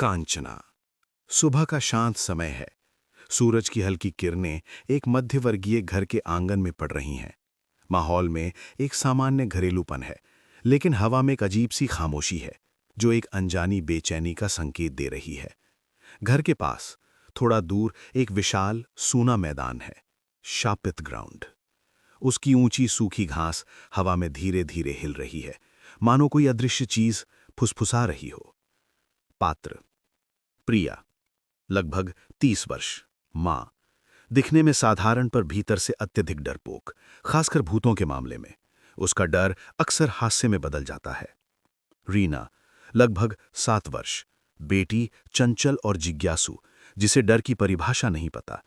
कांचना। सुबह का शांत समय है। सूरज की हल्की किरणें एक मध्यवर्गीय घर के आंगन में पड़ रही हैं। माहौल में एक सामान्य घरेलूपन है, लेकिन हवा में एक अजीब सी खामोशी है जो एक अनजानी बेचैनी का संकेत दे रही है। घर के पास थोड़ा दूर एक विशाल सूना मैदान है, शापित ग्राउंड। उसकी ऊंची सूखी घास हवा में धीरे धीरे हिल रही है, मानो कोई अदृश्य चीज फुसफुसा रही हो। पात्र प्रिया, लगभग 30 वर्ष, मां, दिखने में साधारण पर भीतर से अत्यधिक डरपोक, खासकर भूतों के मामले में। उसका डर अक्सर हास्य में बदल जाता है। रीना, लगभग 7 वर्ष, बेटी चंचल और जिज्ञासु, जिसे डर की परिभाषा नहीं पता।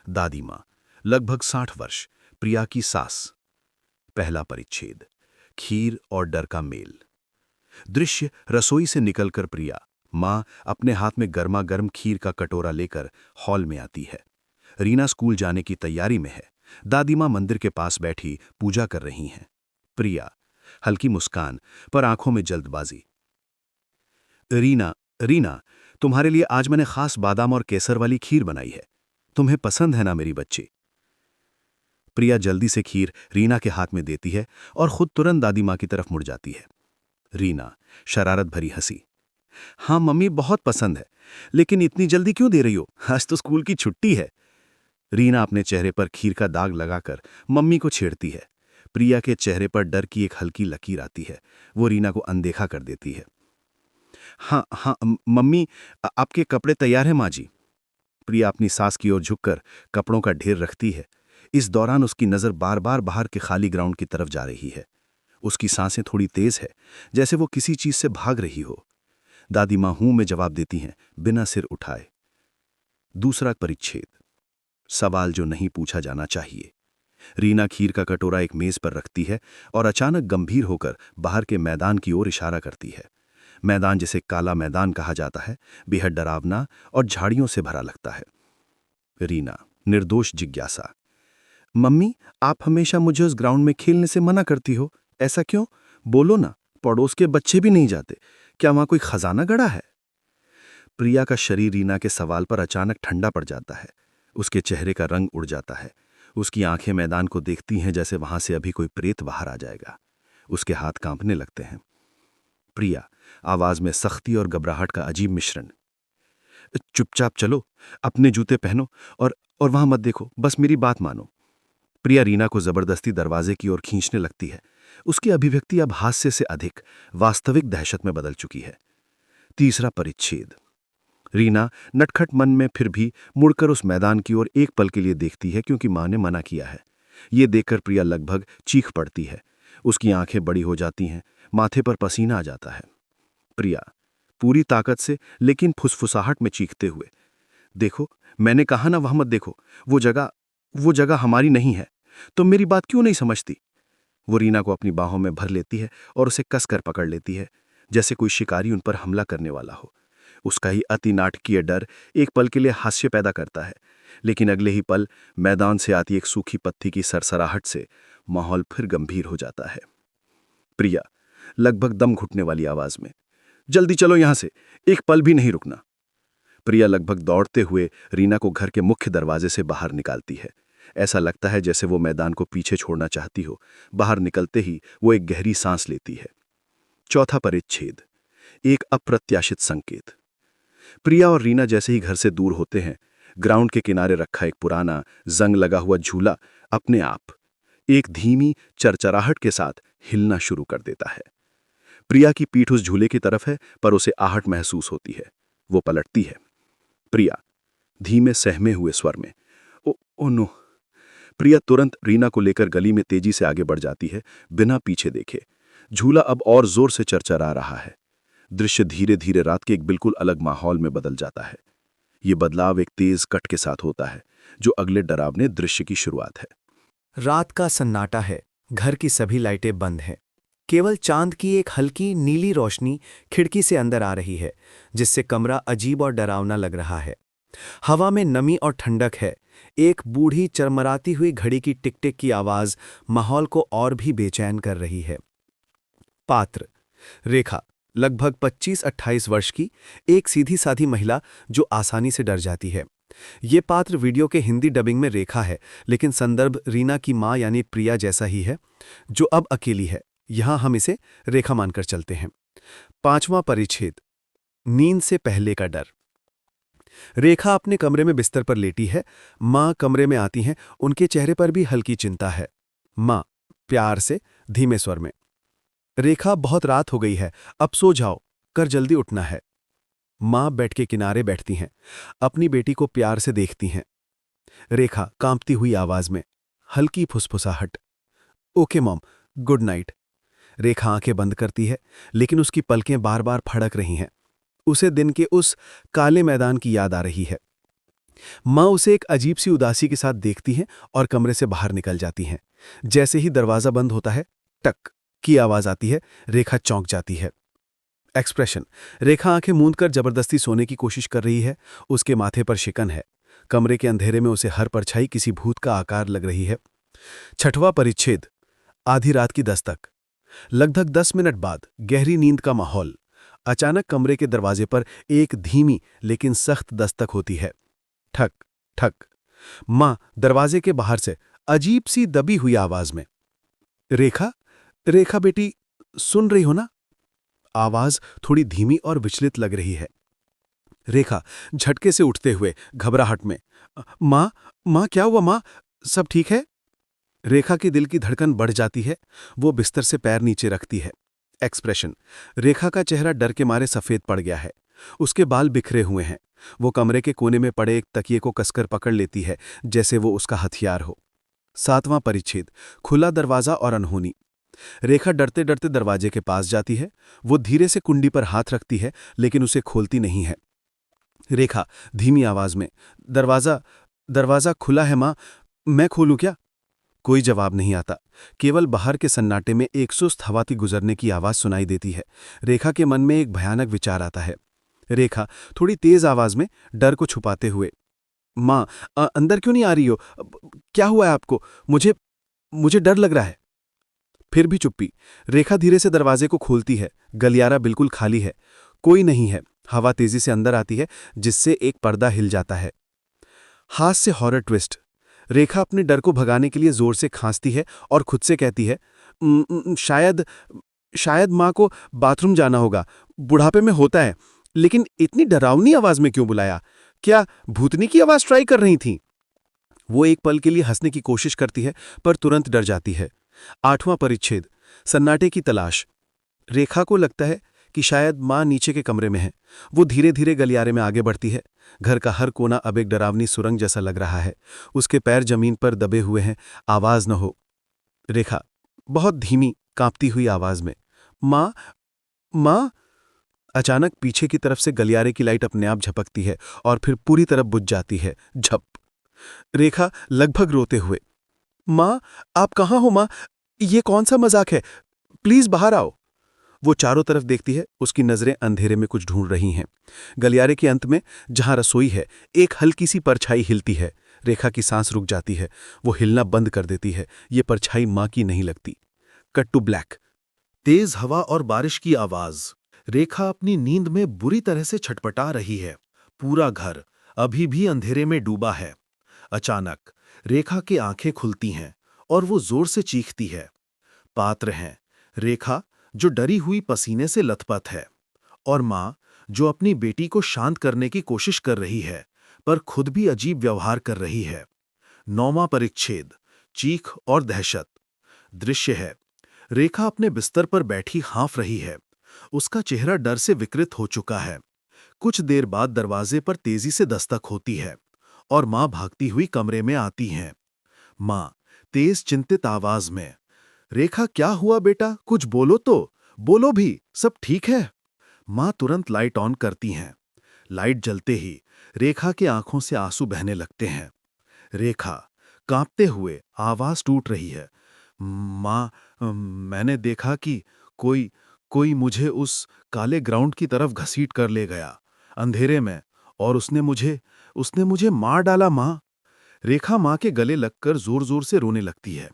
दादी मां, लगभग 60 वर्ष, प्रिया की सास। पहला परिच्छेद, खीर और डर का मेल। दृश्य रसोई से निकलकर प्रिया, मां, अपने हाथ में गर्मा गर्म खीर का कटोरा लेकर हॉल में आती है। रीना स्कूल जाने की तैयारी में है। दादी मां मंदिर के पास बैठी पूजा कर रही हैं। प्रिया, हल्की मुस्कान पर आंखों में जल्दबाजी। रीना, रीना, तुम्हारे लिए आज मैंने खास बादाम और केसर वाली खीर बनाई है। तुम्हें पसंद है ना मेरी बच्ची? प्रिया जल्दी से खीर रीना के हाथ में देती है और खुद तुरंत दादी मां की तरफ मुड़ जाती है। रीना, शरारत भरी हंसी। हाँ मम्मी, बहुत पसंद है, लेकिन इतनी जल्दी क्यों दे रही हो? आज तो स्कूल की छुट्टी है। रीना अपने चेहरे पर खीर का दाग लगाकर मम्मी को छेड़ती है। प्रिया के चेहरे पर डर की एक हल्की लकीर आती है। वो रीना को अनदेखा कर देती है। हाँ हाँ मम्मी, आपके कपड़े तैयार हैं माँ जी। प्रिया अपनी सास की ओर झुककर कपड़ों का ढेर रखती है। इस दौरान उसकी नज़र बार बार बाहर के खाली ग्राउंड की तरफ जा रही है। उसकी सांसें थोड़ी तेज है, जैसे वो किसी चीज से भाग रही हो। दादी मां हूं में जवाब देती हैं, बिना सिर उठाए। दूसरा परिच्छेद, सवाल जो नहीं पूछा जाना चाहिए। रीना खीर का कटोरा एक मेज पर रखती है और अचानक गंभीर होकर बाहर के मैदान की ओर इशारा करती है। मैदान, जिसे काला मैदान कहा जाता है, बेहद डरावना और झाड़ियों से भरा लगता है। रीना, निर्दोष जिज्ञासा। मम्मी, आप हमेशा मुझे उस ग्राउंड में खेलने से मना करती हो, ऐसा क्यों? बोलो ना, पड़ोस के बच्चे भी नहीं जाते। क्या वहां कोई खजाना गड़ा है? प्रिया का शरीर रीना के सवाल पर अचानक ठंडा पड़ जाता है। उसके चेहरे का रंग उड़ जाता है। उसकी आंखें मैदान को देखती हैं जैसे वहां से अभी कोई प्रेत बाहर आ जाएगा। उसके हाथ कांपने लगते हैं। प्रिया, आवाज में सख्ती और घबराहट का अजीब मिश्रण। चुपचाप चलो, अपने जूते पहनो और वहां मत देखो, बस मेरी बात मानो। प्रिया रीना को जबरदस्ती दरवाजे की ओर खींचने लगती है। उसकी अभिव्यक्ति अब हास्य से अधिक वास्तविक दहशत में बदल चुकी है। तीसरा परिच्छेद। रीना नटखट मन में फिर भी मुड़कर उस मैदान की ओर एक पल के लिए देखती है, क्योंकि मां ने मना किया है। ये देखकर प्रिया लगभग चीख पड़ती है। उसकी आंखें बड़ी हो जाती हैं, माथे पर पसीना आ जाता है। प्रिया, पूरी ताकत से लेकिन फुसफुसाहट में चीखते हुए, देखो, मैंने कहा ना, वहां मत देखो। वो जगह हमारी नहीं है। तुम मेरी बात क्यों नहीं समझती? वो रीना को अपनी बाहों में भर लेती है और उसे कसकर पकड़ लेती है, जैसे कोई शिकारी उन पर हमला करने वाला हो। उसका ही अति नाटकीय डर एक पल के लिए हास्य पैदा करता है, लेकिन अगले ही पल मैदान से आती एक सूखी पत्ती की सरसराहट से माहौल फिर गंभीर हो जाता है। प्रिया, लगभग दम घुटने वाली आवाज में, जल्दी चलो यहां से, एक पल भी नहीं रुकना। प्रिया लगभग दौड़ते हुए रीना को घर के मुख्य दरवाजे से बाहर निकालती है। ऐसा लगता है जैसे वो मैदान को पीछे छोड़ना चाहती हो। बाहर निकलते ही वो एक गहरी सांस लेती है। चौथा परिच्छेद, एक अप्रत्याशित संकेत। प्रिया और रीना जैसे ही घर से दूर होते हैं, ग्राउंड के किनारे रखा एक पुराना जंग लगा हुआ झूला अपने आप एक धीमी चरचराहट के साथ हिलना शुरू कर देता है। प्रिया की पीठ उस झूले की तरफ है, पर उसे आहट महसूस होती है। वो पलटती है। प्रिया, धीमे सहमे हुए स्वर में, ओ नो। प्रिया तुरंत रीना को लेकर गली में तेजी से आगे बढ़ जाती है, बिना पीछे देखे। झूला अब और जोर से चरचरा रहा है। दृश्य धीरे धीरे रात के एक बिल्कुल अलग माहौल में बदल जाता है। ये बदलाव एक तेज कट के साथ होता है, जो अगले डरावने दृश्य की शुरुआत है। रात का सन्नाटा है। घर की सभी लाइटें बंद हैं। केवल चांद की एक हल्की नीली रोशनी खिड़की से अंदर आ रही है, जिससे कमरा अजीब और डरावना लग रहा है। हवा में नमी और ठंडक है। एक बूढ़ी चरमराती हुई घड़ी की टिक टिक की आवाज माहौल को और भी बेचैन कर रही है। पात्र रेखा, लगभग 25-28 वर्ष की, एक सीधी साधी महिला जो आसानी से डर जाती है। ये पात्र वीडियो के हिंदी डबिंग में रेखा है, लेकिन संदर्भ रीना की मां यानी प्रिया जैसा ही है, जो अब अकेली है। यहां हम इसे रेखा मानकर चलते हैं। 5वां परिच्छेद, नींद से पहले का डर। रेखा अपने कमरे में बिस्तर पर लेटी है। मां कमरे में आती हैं, उनके चेहरे पर भी हल्की चिंता है। मां प्यार से, धीमे स्वर में, रेखा बहुत रात हो गई है, अब सो जाओ, कर जल्दी उठना है। मां बेड के किनारे बैठती हैं, अपनी बेटी को प्यार से देखती हैं। रेखा कांपती हुई आवाज में, हल्की फुसफुसाहट, ओके मॉम, गुड नाइट। रेखा आंखें बंद करती है, लेकिन उसकी पलकें बार बार फड़क रही हैं। उसे दिन के उस काले मैदान की याद आ रही है। मां उसे एक अजीब सी उदासी के साथ देखती हैं और कमरे से बाहर निकल जाती हैं। जैसे ही दरवाजा बंद होता है, टक की आवाज आती है। रेखा चौंक जाती है। एक्सप्रेशन, रेखा आंखें मूंदकर जबरदस्ती सोने की कोशिश कर रही है। उसके माथे पर शिकन है। कमरे के अंधेरे में उसे हर परछाई किसी भूत का आकार लग रही है। 6वां परिच्छेद, आधी रात की दस्तक। लगभग 10 मिनट बाद गहरी नींद का माहौल। अचानक कमरे के दरवाजे पर एक धीमी लेकिन सख्त दस्तक होती है। ठक ठक। मां दरवाजे के बाहर से अजीब सी दबी हुई आवाज में, रेखा, रेखा बेटी, सुन रही हो ना? आवाज थोड़ी धीमी और विचलित लग रही है। रेखा झटके से उठते हुए घबराहट में, मां, मां क्या हुआ मां, सब ठीक है? रेखा की दिल की धड़कन बढ़ जाती है। वो बिस्तर से पैर नीचे रखती है। एक्सप्रेशन, रेखा का चेहरा डर के मारे सफेद पड़ गया है। उसके बाल बिखरे हुए हैं। वो कमरे के कोने में पड़े एक तकिए को कसकर पकड़ लेती है, जैसे वो उसका हथियार हो। 7वां परिच्छेद, खुला दरवाजा और अनहोनी। रेखा डरते डरते दरवाजे के पास जाती है। वो धीरे से कुंडी पर हाथ रखती है, लेकिन उसे खोलती नहीं है। रेखा धीमी आवाज में, दरवाजा, दरवाजा खुला है मां, मैं खोलूं क्या? कोई जवाब नहीं आता। केवल बाहर के सन्नाटे में एक सुस्त हवा की गुजरने की आवाज सुनाई देती है। रेखा के मन में एक भयानक विचार आता है। रेखा थोड़ी तेज आवाज में, डर को छुपाते हुए, मां, अंदर क्यों नहीं आ रही हो? क्या हुआ है आपको? मुझे मुझे डर लग रहा है। फिर भी चुप्पी। रेखा धीरे से दरवाजे को खोलती है। गलियारा बिल्कुल खाली है। कोई नहीं है। हवा तेजी से अंदर आती है, जिससे एक पर्दा हिल जाता है। हाथ से हॉरर ट्विस्ट। रेखा अपने डर को भगाने के लिए जोर से खांसती है और खुद से कहती है, शायद शायद मां को बाथरूम जाना होगा, बुढ़ापे में होता है। लेकिन इतनी डरावनी आवाज में क्यों बुलाया? क्या भूतनी की आवाज ट्राई कर रही थी? वो एक पल के लिए हंसने की कोशिश करती है, पर तुरंत डर जाती है। 8वां परिच्छेद, सन्नाटे की तलाश। रेखा को लगता है कि शायद मां नीचे के कमरे में है। वो धीरे धीरे गलियारे में आगे बढ़ती है। घर का हर कोना अब एक डरावनी सुरंग जैसा लग रहा है। उसके पैर जमीन पर दबे हुए हैं, आवाज न हो। रेखा बहुत धीमी कांपती हुई आवाज में, मां, मां। अचानक पीछे की तरफ से गलियारे की लाइट अपने आप झपकती है और फिर पूरी तरह बुझ जाती है। झप। रेखा लगभग रोते हुए, मां, आप कहाँ हो मां? ये कौन सा मजाक है? प्लीज बाहर आओ। वो चारों तरफ देखती है। उसकी नजरें अंधेरे में कुछ ढूंढ रही हैं। गलियारे के अंत में, जहां रसोई है, एक हल्की सी परछाई हिलती है। रेखा की सांस रुक जाती है। वो हिलना बंद कर देती है। ये परछाई मां की नहीं लगती। Cut to black. तेज हवा और बारिश की आवाज। रेखा अपनी नींद में बुरी तरह से छटपटा रही है। पूरा घर अभी भी अंधेरे में डूबा है। अचानक रेखा की आंखें खुलती हैं और वो जोर से चीखती है। पात्र हैं रेखा, जो डरी हुई पसीने से लथपथ है, और मां, जो अपनी बेटी को शांत करने की कोशिश कर रही है, पर खुद भी अजीब व्यवहार कर रही है। 9वां परिच्छेद, चीख और दहशत। दृश्य है, रेखा अपने बिस्तर पर बैठी हाँफ रही है। उसका चेहरा डर से विकृत हो चुका है। कुछ देर बाद दरवाजे पर तेजी से दस्तक होती है और मां भागती हुई कमरे में आती हैं। मां तेज चिंतित आवाज में, रेखा क्या हुआ बेटा? कुछ बोलो तो, बोलो भी, सब ठीक है? मां तुरंत लाइट ऑन करती हैं। लाइट जलते ही रेखा की आंखों से आंसू बहने लगते हैं। रेखा कांपते हुए आवाज टूट रही है, मां, मैंने देखा कि कोई कोई मुझे उस काले ग्राउंड की तरफ घसीट कर ले गया अंधेरे में, और उसने मुझे मार डाला मां। रेखा मां के गले लगकर जोर जोर से रोने लगती है।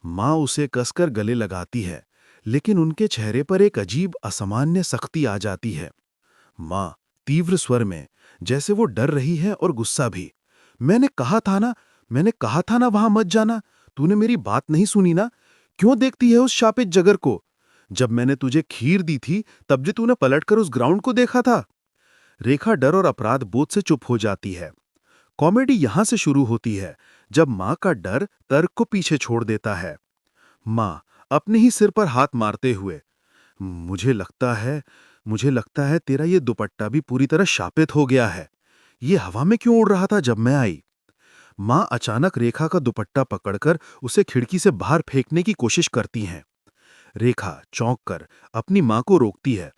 मां उसे कसकर गले लगाती है, लेकिन उनके चेहरे पर एक अजीब असामान्य सख्ती आ जाती है। माँ, तीव्र स्वर में, जैसे वो डर रही है और गुस्सा भी। मैंने कहा था ना वहां मत जाना। तूने मेरी बात नहीं सुनी ना? क्यों देखती है उस शापित जगर को? जब मैंने तुझे खीर दी थी तब भी तूने पलटकर उस ग्राउंड को देखा था। रेखा डर और अपराध बोध से चुप हो जाती है। कॉमेडी यहां से शुरू होती है, जब मां का डर तर्क को पीछे छोड़ देता है। मां, अपने ही सिर पर हाथ मारते हुए, मुझे लगता है तेरा ये दुपट्टा भी पूरी तरह शापित हो गया है। ये हवा में क्यों उड़ रहा था जब मैं आई? मां अचानक रेखा का दुपट्टा पकड़कर उसे खिड़की से बाहर फेंकने की कोशिश करती हैं। रेखा चौंक कर अपनी मां को रोकती है।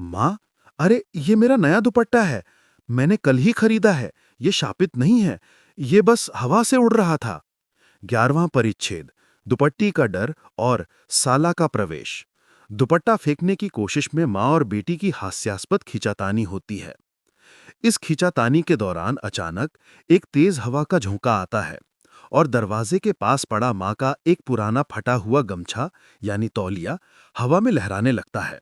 मां, अरे ये मेरा नया दुपट्टा है। मैंने कल ही खरीदा है। ये शापित नहीं है। ये बस हवा से उड़ रहा था। 11वां परिच्छेद, दुपट्टी का डर और साला का प्रवेश। दुपट्टा फेंकने की कोशिश में मां और बेटी की हास्यास्पद खींचातानी होती है। इस खींचातानी के दौरान अचानक एक तेज हवा का झोंका आता है और दरवाजे के पास पड़ा मां का एक पुराना फटा हुआ गमछा यानी तौलिया हवा में लहराने लगता है।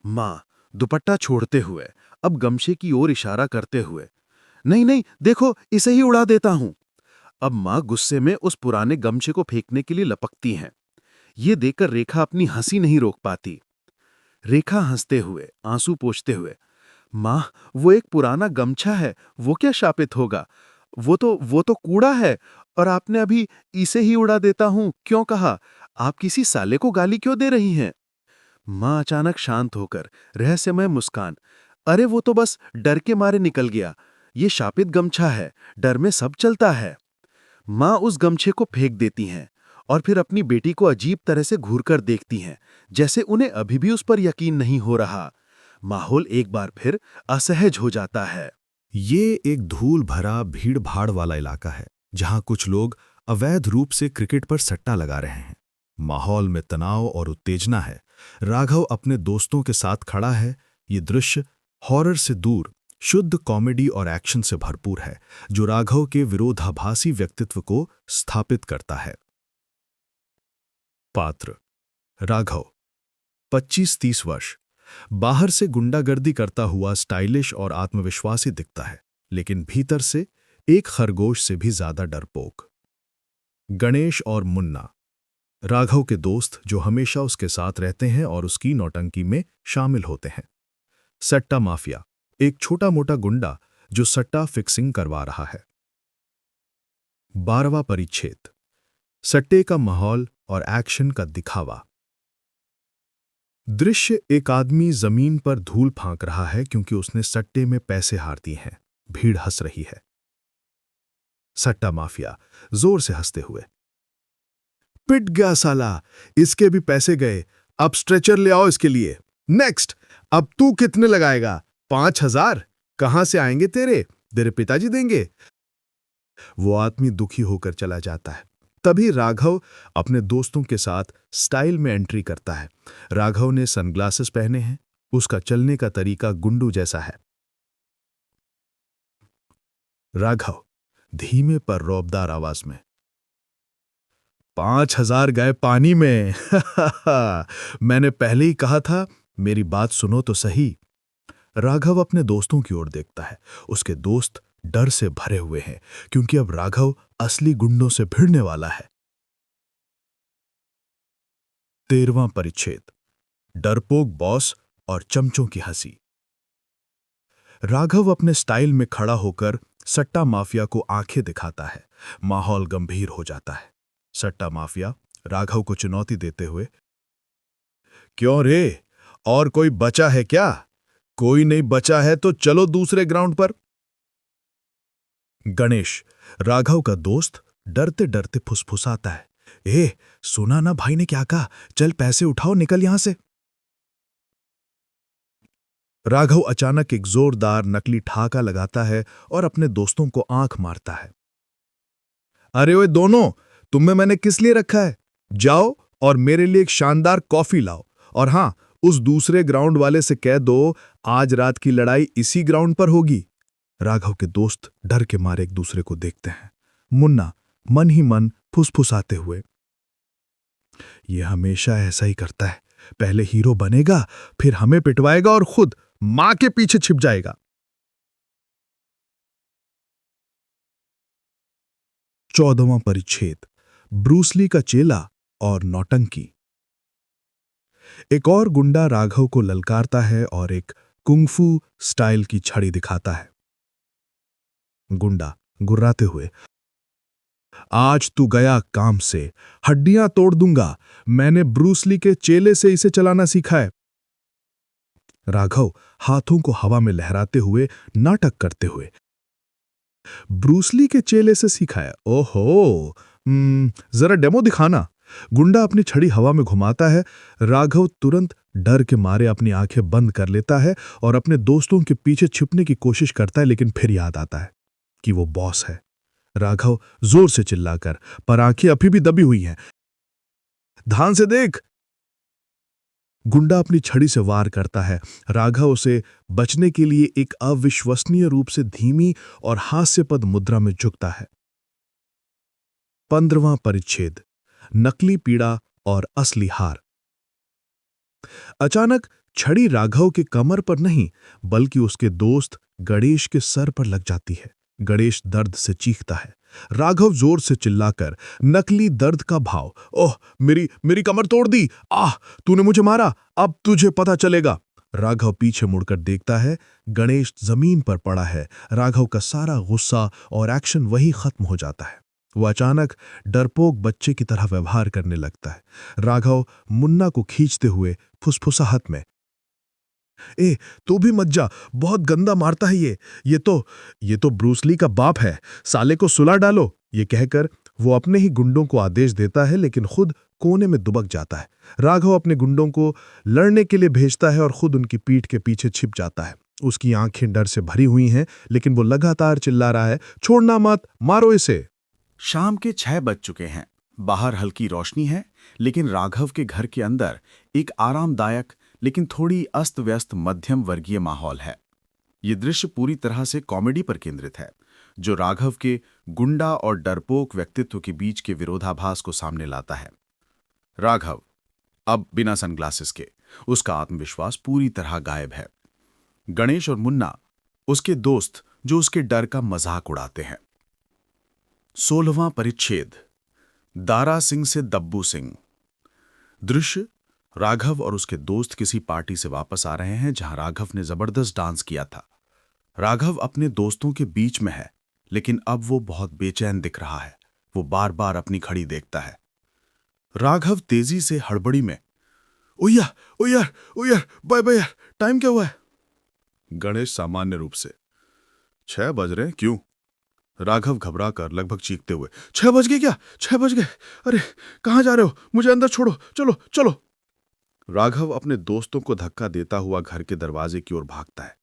मां, दुपट्टा छोड़ते हुए, अब गमछे की ओर इशारा करते हुए, नहीं नहीं, देखो इसे ही उड़ा देता हूं। अब मां गुस्से में उस पुराने गमछे को फेंकने के लिए लपकती हैं। ये देखकर रेखा अपनी हंसी नहीं रोक पाती। रेखा हंसते हुए, आंसू पोंछते हुए, मां, वो एक पुराना गमछा है, वो क्या शापित होगा? वो तो कूड़ा है। और आपने अभी इसे ही उड़ा देता हूं क्यों कहा? आप किसी साले को गाली क्यों दे रही हैं? मां अचानक शांत होकर रहस्यमय मुस्कान, अरे वो तो बस डर के मारे निकल गया। ये शापित गमछा है, डर में सब चलता है। मां उस गमछे को फेंक देती हैं और फिर अपनी बेटी को अजीब तरह से घूरकर देखती हैं, जैसे उन्हें अभी भी उस पर यकीन नहीं हो रहा। माहौल एक बार फिर असहज हो जाता है। ये एक धूल भरा भीड़-भाड़ वाला इलाका है, जहां कुछ लोग अवैध रूप से क्रिकेट पर सट्टा लगा रहे हैं। माहौल में तनाव और उत्तेजना है। राघव अपने दोस्तों के साथ खड़ा है। ये दृश्य हॉरर से दूर, शुद्ध कॉमेडी और एक्शन से भरपूर है, जो राघव के विरोधाभासी व्यक्तित्व को स्थापित करता है। पात्र: राघव, 25-30 वर्ष। बाहर से गुंडागर्दी करता हुआ स्टाइलिश और आत्मविश्वासी दिखता है, लेकिन भीतर से एक खरगोश से भी ज्यादा डरपोक। गणेश और मुन्ना, राघव के दोस्त जो हमेशा उसके साथ रहते हैं और उसकी नौटंकी में शामिल होते हैं। सट्टा माफिया, एक छोटा मोटा गुंडा जो सट्टा फिक्सिंग करवा रहा है। 12वां परिच्छेद, सट्टे का माहौल और एक्शन का दिखावा। दृश्य: एक आदमी जमीन पर धूल फांक रहा है क्योंकि उसने सट्टे में पैसे हार दिए हैं। भीड़ हंस रही है। सट्टा माफिया जोर से हंसते हुए, पिट गया साला, इसके भी पैसे गए, अब स्ट्रेचर ले आओ इसके लिए। नेक्स्ट, अब तू कितने लगाएगा? 5,000? कहां से आएंगे तेरे पिताजी देंगे। वो आदमी दुखी होकर चला जाता है। तभी राघव अपने दोस्तों के साथ स्टाइल में एंट्री करता है। राघव ने सनग्लासेस पहने हैं। उसका चलने का तरीका गुंडू जैसा है। राघव धीमे पर रौबदार आवाज में, 5,000 गए पानी में। मैंने पहले ही कहा था, मेरी बात सुनो तो सही। राघव अपने दोस्तों की ओर देखता है। उसके दोस्त डर से भरे हुए हैं, क्योंकि अब राघव असली गुंडों से भिड़ने वाला है। 13वां परिच्छेद, डरपोक बॉस और चमचों की हंसी। राघव अपने स्टाइल में खड़ा होकर सट्टा माफिया को आंखें दिखाता है। माहौल गंभीर हो जाता है। सट्टा माफिया राघव को चुनौती देते हुए, क्यों रे, और कोई बचा है क्या? कोई नहीं बचा है तो चलो दूसरे ग्राउंड पर। गणेश, राघव का दोस्त, डरते डरते फुसफुसाता है, ए, सुना ना भाई ने क्या कहा, चल पैसे उठाओ, निकल यहां से। राघव अचानक एक जोरदार नकली ठहाका लगाता है और अपने दोस्तों को आंख मारता है। अरे ओए दोनों, तुम्हें मैंने किस लिए रखा है? जाओ और मेरे लिए एक शानदार कॉफी लाओ, और हां, उस दूसरे ग्राउंड वाले से कह दो आज रात की लड़ाई इसी ग्राउंड पर होगी। राघव के दोस्त डर के मारे एक दूसरे को देखते हैं। मुन्ना मन ही मन फुसफुसाते हुए, यह हमेशा ऐसा ही करता है, पहले हीरो बनेगा, फिर हमें पिटवाएगा और खुद मां के पीछे छिप जाएगा। 14वां परिच्छेद, ब्रूसली का चेला और नौटंकी। एक और गुंडा राघव को ललकारता है और एक कुंगफू स्टाइल की छड़ी दिखाता है। गुंडा गुर्राते हुए, आज तू गया काम से, हड्डियां तोड़ दूंगा, मैंने ब्रूसली के चेले से इसे चलाना सीखा है। राघव हाथों को हवा में लहराते हुए नाटक करते हुए, ब्रूसली के चेले से सीखा है? ओहो, जरा डेमो दिखाना। गुंडा अपनी छड़ी हवा में घुमाता है। राघव तुरंत डर के मारे अपनी आंखें बंद कर लेता है और अपने दोस्तों के पीछे छिपने की कोशिश करता है, लेकिन फिर याद आता है कि वो बॉस है। राघव जोर से चिल्लाकर, पर आंखें अभी भी दबी हुई हैं, ध्यान से देख। गुंडा अपनी छड़ी से वार करता है। राघव उसे बचने के लिए एक अविश्वसनीय रूप से धीमी और हास्यपद मुद्रा में झुकता है। 15वां परिच्छेद, नकली पीड़ा और असली हार। अचानक छड़ी राघव के कमर पर नहीं, बल्कि उसके दोस्त गणेश के सर पर लग जाती है। गणेश दर्द से चीखता है। राघव जोर से चिल्लाकर, नकली दर्द का भाव, ओह मेरी कमर तोड़ दी, आह तूने मुझे मारा, अब तुझे पता चलेगा। राघव पीछे मुड़कर देखता है, गणेश जमीन पर पड़ा है। राघव का सारा गुस्सा और एक्शन वहीं खत्म हो जाता है। वो अचानक डरपोक बच्चे की तरह व्यवहार करने लगता है। राघव मुन्ना को खींचते हुए फुसफुसाहट में, ए तू भी मत जा, बहुत गंदा मारता है ये तो ब्रूसली का बाप है, साले को सुला डालो। ये कहकर वो अपने ही गुंडों को आदेश देता है, लेकिन खुद कोने में दुबक जाता है। राघव अपने गुंडों को लड़ने के लिए भेजता है और खुद उनकी पीठ के पीछे छिप जाता है। उसकी आंखें डर से भरी हुई हैं, लेकिन वो लगातार चिल्ला रहा है, छोड़ना मत, मारो इसे। शाम के 6 बज चुके हैं। बाहर हल्की रोशनी है, लेकिन राघव के घर के अंदर एक आरामदायक लेकिन थोड़ी अस्त व्यस्त मध्यम वर्गीय माहौल है। ये दृश्य पूरी तरह से कॉमेडी पर केंद्रित है, जो राघव के गुंडा और डरपोक व्यक्तित्व के बीच के विरोधाभास को सामने लाता है। राघव अब बिना सनग्लासेस के, उसका आत्मविश्वास पूरी तरह गायब है। गणेश और मुन्ना उसके दोस्त, जो उसके डर का मजाक उड़ाते हैं। 16वां परिच्छेद, दारा सिंह से दब्बू सिंह। दृश्य, राघव और उसके दोस्त किसी पार्टी से वापस आ रहे हैं जहां राघव ने जबरदस्त डांस किया था। राघव अपने दोस्तों के बीच में है, लेकिन अब वो बहुत बेचैन दिख रहा है। वो बार बार अपनी घड़ी देखता है। राघव तेजी से हड़बड़ी में, ओ यार, बाय यार, टाइम क्या हुआ है? गणेश सामान्य रूप से, 6 बज रहे हैं, क्यों? राघव घबरा कर लगभग चीखते हुए, 6 बज गए क्या? 6 बज गए, अरे कहां जा रहे हो? मुझे अंदर छोड़ो, चलो। राघव अपने दोस्तों को धक्का देता हुआ घर के दरवाजे की ओर भागता है।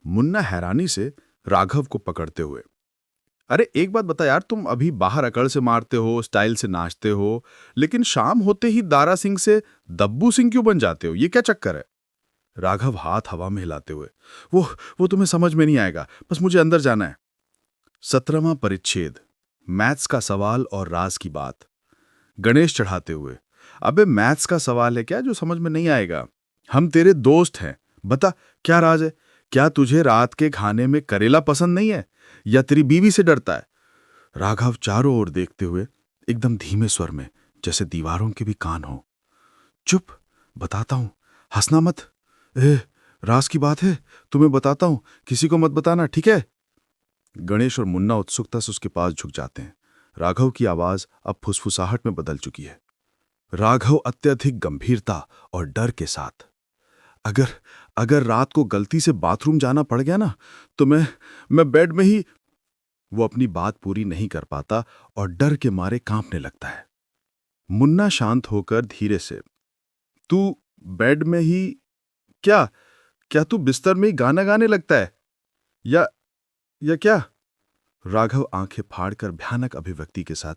मुन्ना हैरानी से राघव को पकड़ते हुए, अरे एक बात बता यार, तुम अभी बाहर अकड़ से मारते हो, स्टाइल से नाचते हो, लेकिन शाम होते ही दारा सिंह से दब्बू सिंह क्यों बन जाते हो? ये क्या चक्कर है? राघव हाथ हवा में हिलाते हुए, वो तुम्हें समझ में नहीं आएगा, बस मुझे अंदर जाना है। 17वां परिच्छेद, मैथ्स का सवाल और राज की बात। गणेश चढ़ाते हुए, अबे मैथ्स का सवाल है क्या जो समझ में नहीं आएगा? हम तेरे दोस्त हैं, बता क्या राज है? क्या तुझे रात के खाने में करेला पसंद नहीं है, या तेरी बीवी से डरता है? राघव चारों ओर देखते हुए एकदम धीमे स्वर में, जैसे दीवारों के भी कान हो, चुप, बताता हूं, हंसना मत। राज की बात है, तुम्हें बताता हूं, किसी को मत बताना, ठीक है? गणेश और मुन्ना उत्सुकता से उसके पास झुक जाते हैं। राघव की आवाज अब फुसफुसाहट में बदल चुकी है। राघव अत्यधिक गंभीरता और डर के साथ, अगर रात को गलती से बाथरूम जाना पड़ गया ना, तो मैं बेड में ही। वो अपनी बात पूरी नहीं कर पाता और डर के मारे कांपने लगता है। मुन्ना शांत होकर धीरे से, तू बेड में ही क्या तू बिस्तर में ही गाना गाने लगता है या क्या? राघव आंखें फाड़कर भयानक अभिव्यक्ति के साथ,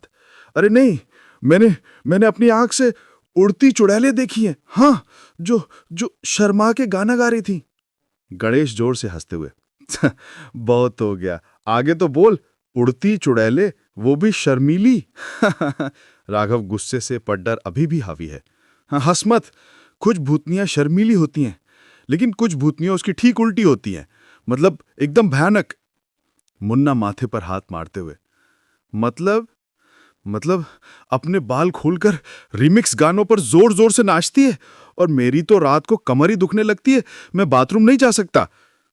अरे नहीं, मैंने अपनी आंख से उड़ती चुड़ैलें देखी हैं, हाँ, जो शर्मा के गाना गा रही थी। गणेश जोर से हंसते हुए, बहुत हो गया, आगे तो बोल, उड़ती चुड़ैलें, वो भी शर्मीली। राघव गुस्से से पर डर अभी भी हावी है। हाँ, हंस मत। कुछ भूतनियां शर्मीली होती हैं, लेकिन कुछ भूतनियां उसकी ठीक उल्टी होती हैं, मतलब एकदम भयानक। मुन्ना माथे पर हाथ मारते हुए, मतलब अपने बाल खोलकर रिमिक्स गानों पर जोर जोर से नाचती है, और मेरी तो रात को कमर ही दुखने लगती है, मैं बाथरूम नहीं जा सकता।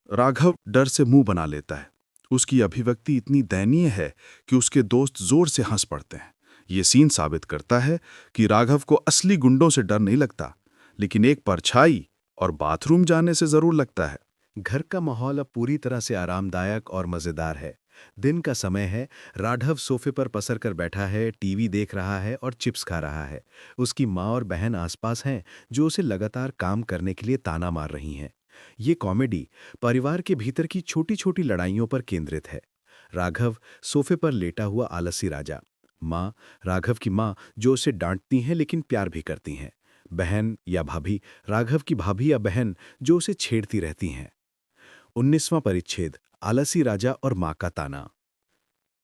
राघव डर से मुंह बना लेता है। उसकी अभिव्यक्ति इतनी दयनीय है कि उसके दोस्त जोर से हंस पड़ते हैं। ये सीन साबित करता है कि राघव को असली गुंडों से डर नहीं लगता, लेकिन एक परछाई और बाथरूम जाने से जरूर लगता है। घर का माहौल अब पूरी तरह से आरामदायक और मजेदार है। दिन का समय है। राघव सोफे पर पसर कर बैठा है, टीवी देख रहा है और चिप्स खा रहा है। उसकी माँ और बहन आसपास हैं, जो उसे लगातार काम करने के लिए ताना मार रही हैं। ये कॉमेडी परिवार के भीतर की छोटी छोटी लड़ाइयों पर केंद्रित है। राघव सोफे पर लेटा हुआ आलसी राजा, माँ राघव की माँ जो उसे डांटती हैं लेकिन प्यार भी करती हैं, बहन या भाभी राघव की भाभी या बहन जो उसे छेड़ती रहती हैं। 19वां परिच्छेद, आलसी राजा और मां का ताना।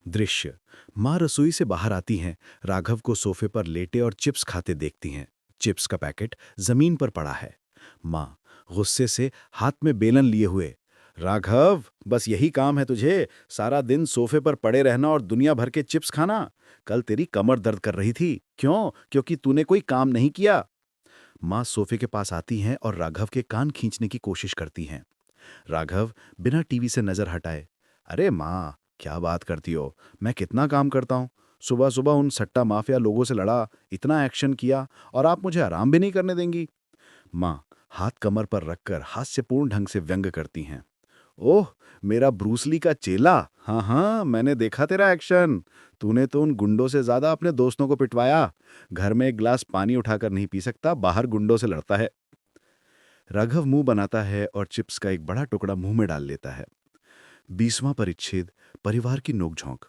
दृश्य, मां रसोई से बाहर आती हैं, राघव को सोफे पर लेटे और चिप्स खाते देखती हैं। चिप्स का पैकेट जमीन पर पड़ा है। मां गुस्से से हाथ में बेलन लिए हुए, राघव बस यही काम है तुझे, सारा दिन सोफे पर पड़े रहना और दुनिया भर के चिप्स खाना। कल तेरी कमर दर्द कर रही थी, क्यों? क्योंकि तूने कोई काम नहीं किया। मां सोफे के पास आती हैं और राघव के कान खींचने की कोशिश करती हैं। राघव बिना टीवी से नजर हटाए, अरे माँ क्या बात करती हो, मैं कितना काम करता हूँ। सुबह सुबह उन सट्टा माफिया लोगों से लड़ा, इतना एक्शन किया, और आप मुझे आराम भी नहीं करने देंगी। माँ हाथ कमर पर रखकर हास्यपूर्ण ढंग से व्यंग करती हैं, ओह मेरा ब्रूसली का चेला, हाँ हाँ मैंने देखा तेरा एक्शन। तूने तो उन गुंडों से ज्यादा अपने दोस्तों को पिटवाया। घर में एक गिलास पानी उठाकर नहीं पी सकता, बाहर गुंडों से लड़ता है। राघव मुंह बनाता है और चिप्स का एक बड़ा टुकड़ा मुंह में डाल लेता है। 20वां परिच्छेद, परिवार की नोकझोंक।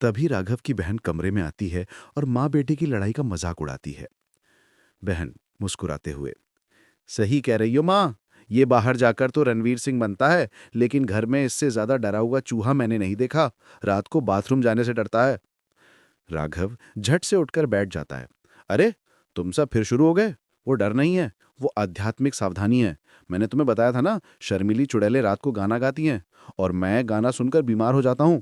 तभी राघव की बहन कमरे में आती है और माँ बेटे की लड़ाई का मजाक उड़ाती है। बहन मुस्कुराते हुए, सही कह रही हो माँ, ये बाहर जाकर तो रणवीर सिंह बनता है, लेकिन घर में इससे ज्यादा डरा हुआ चूहा मैंने नहीं देखा। रात को बाथरूम जाने से डरता है। राघव झट से उठकर बैठ जाता है, अरे तुम सब फिर शुरू हो गए। वो डर नहीं है, वो आध्यात्मिक सावधानी है। मैंने तुम्हें बताया था ना, शर्मीली चुड़ैलें रात को गाना गाती हैं, और मैं गाना सुनकर बीमार हो जाता हूं।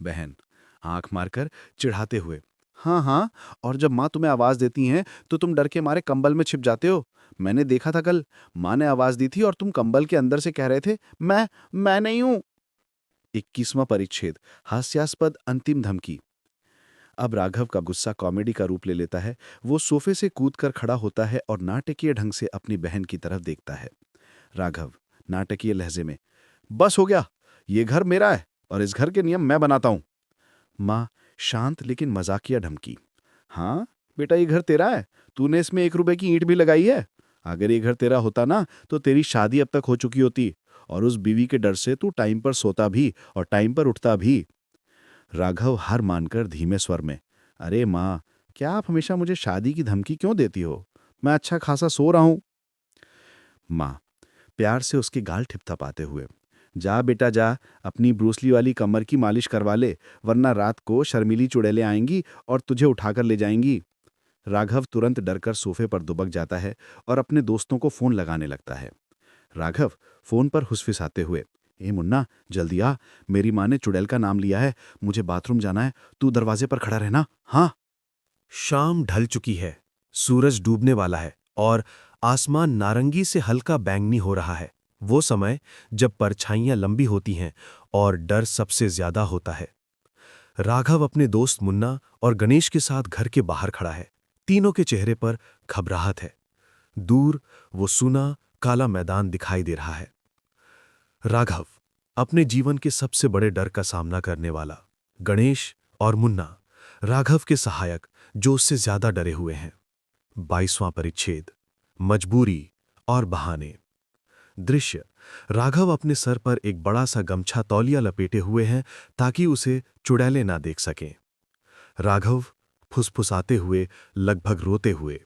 बहन आंख मारकर चिढ़ाते हुए, हाँ हाँ, और जब माँ तुम्हें आवाज देती हैं तो तुम डर के मारे कंबल में छिप जाते हो। मैंने देखा था कल, माँ ने आवाज दी थी और तुम कंबल के अंदर से कह रहे थे, मैं नहीं हूं। 21वां परिच्छेद, हास्यास्पद अंतिम धमकी। अब राघव का गुस्सा कॉमेडी का रूप ले लेता है। वो सोफे से कूदकर खड़ा होता है और नाटकीय ढंग से अपनी बहन की तरफ देखता है। राघव नाटकीय लहजे में, बस हो गया, ये घर मेरा है और इस घर के नियम मैं बनाता हूं। माँ शांत लेकिन मजाकिया धमकी, हाँ बेटा ये घर तेरा है, तूने इसमें 1 रुपए की ईंट भी लगाई है। अगर ये घर तेरा होता ना तो तेरी शादी अब तक हो चुकी होती, और उस बीवी के डर से तू टाइम पर सोता भी और टाइम पर उठता भी। राघव हार मानकर धीमे स्वर में, अरे माँ क्या आप हमेशा मुझे शादी की धमकी क्यों देती हो, मैं अच्छा खासा सो रहा हूं। माँ प्यार से उसके गाल ठिपथपाते हुए, जा बेटा जा, अपनी ब्रूसली वाली कमर की मालिश करवा ले, वरना रात को शर्मीली चुड़ैलें आएंगी और तुझे उठाकर ले जाएंगी। राघव तुरंत डरकर सोफे पर दुबक जाता है और अपने दोस्तों को फोन लगाने लगता है। राघव फोन पर हुसफिसाते हुए, ए मुन्ना जल्दी आ, मेरी माँ ने चुड़ैल का नाम लिया है, मुझे बाथरूम जाना है, तू दरवाजे पर खड़ा रहना। हाँ। शाम ढल चुकी है, सूरज डूबने वाला है और आसमान नारंगी से हल्का बैंगनी हो रहा है। वो समय जब परछाइयां लंबी होती हैं और डर सबसे ज्यादा होता है। राघव अपने दोस्त मुन्ना और गणेश के साथ घर के बाहर खड़ा है। तीनों के चेहरे पर घबराहट है। दूर वो सूना काला मैदान दिखाई दे रहा है। राघव अपने जीवन के सबसे बड़े डर का सामना करने वाला, गणेश और मुन्ना राघव के सहायक जो उससे ज्यादा डरे हुए हैं। 22वां परिच्छेद, मजबूरी और बहाने। दृश्य, राघव अपने सर पर एक बड़ा सा गमछा तौलिया लपेटे हुए हैं ताकि उसे चुड़ैलें ना देख सकें। राघव फुसफुसाते हुए, लगभग रोते हुए,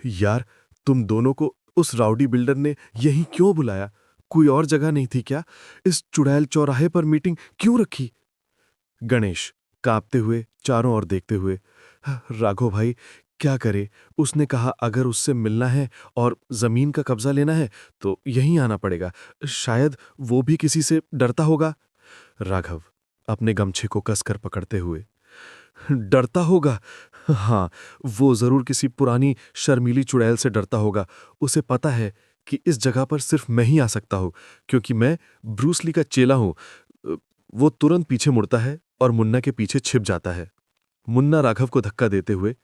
यार तुम दोनों को उस राउडी बिल्डर ने यहीं क्यों बुलाया? कोई और जगह नहीं थी क्या? इस चुड़ैल चौराहे पर मीटिंग क्यों रखी? गणेश कांपते हुए चारों ओर देखते हुए, राघव भाई क्या करे? उसने कहा अगर उससे मिलना है और जमीन का कब्जा लेना है तो यहीं आना पड़ेगा। शायद वो भी किसी से डरता होगा। राघव अपने गमछे को कसकर पकड़ते हुए, डरता होगा? हाँ, वो जरूर किसी पुरानी शर्मीली चुड़ैल से डरता होगा। उसे पता है कि इस जगह पर सिर्फ मैं ही आ सकता हूं, क्योंकि मैं ब्रूस ली का चेला हूं। वो तुरंत पीछे मुड़ता है और मुन्ना के पीछे छिप जाता है। मुन्ना राघव को धक्का देते हुए,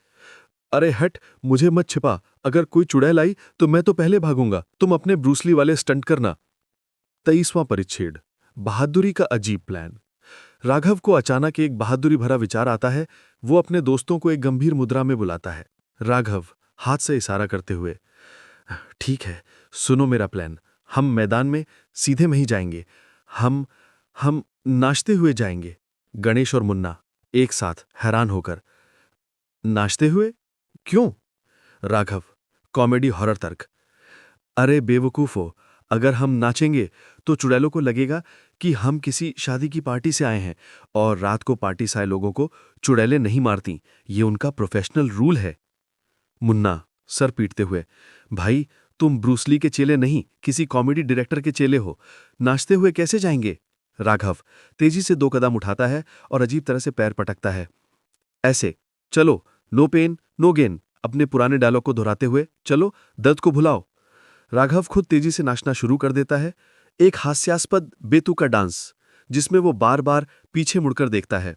अरे हट, मुझे मत छिपा। अगर कोई चुड़ैल आई तो मैं तो पहले भागूंगा। तुम अपने ब्रूसली वाले स्टंट करना। 23वां परिच्छेद। बहादुरी का अजीब प्लान। राघव को अचानक एक बहादुरी भरा विचार आता है। वो अपने दोस्तों को एक गंभीर मुद्रा में बुलाता है। राघव हाथ से इशारा करते हुए, ठीक है, सुनो मेरा प्लान। हम मैदान में सीधे में ही जाएंगे। हम नाचते हुए जाएंगे। गणेश और मुन्ना एक साथ हैरान होकर, नाचते हुए? क्यों? राघव कॉमेडी हॉरर तर्क, अरे बेवकूफो, अगर हम नाचेंगे तो चुड़ैलों को लगेगा कि हम किसी शादी की पार्टी से आए हैं, और रात को पार्टी से आए लोगों को चुड़ैलें नहीं मारती। ये उनका प्रोफेशनल रूल है। मुन्ना सर पीटते हुए, भाई तुम ब्रूसली के चेले नहीं, किसी कॉमेडी डायरेक्टर के चेले हो। नाचते हुए कैसे जाएंगे? राघव तेजी से 2 कदम उठाता है और अजीब तरह से पैर पटकता है। ऐसे, चलो, नो पेन नो गेन। अपने पुराने डायलॉग को दोहराते हुए, चलो दर्द को भुलाओ। राघव खुद तेजी से नाचना शुरू कर देता है, एक हास्यास्पद बेतुका डांस जिसमें वो बार बार पीछे मुड़कर देखता है।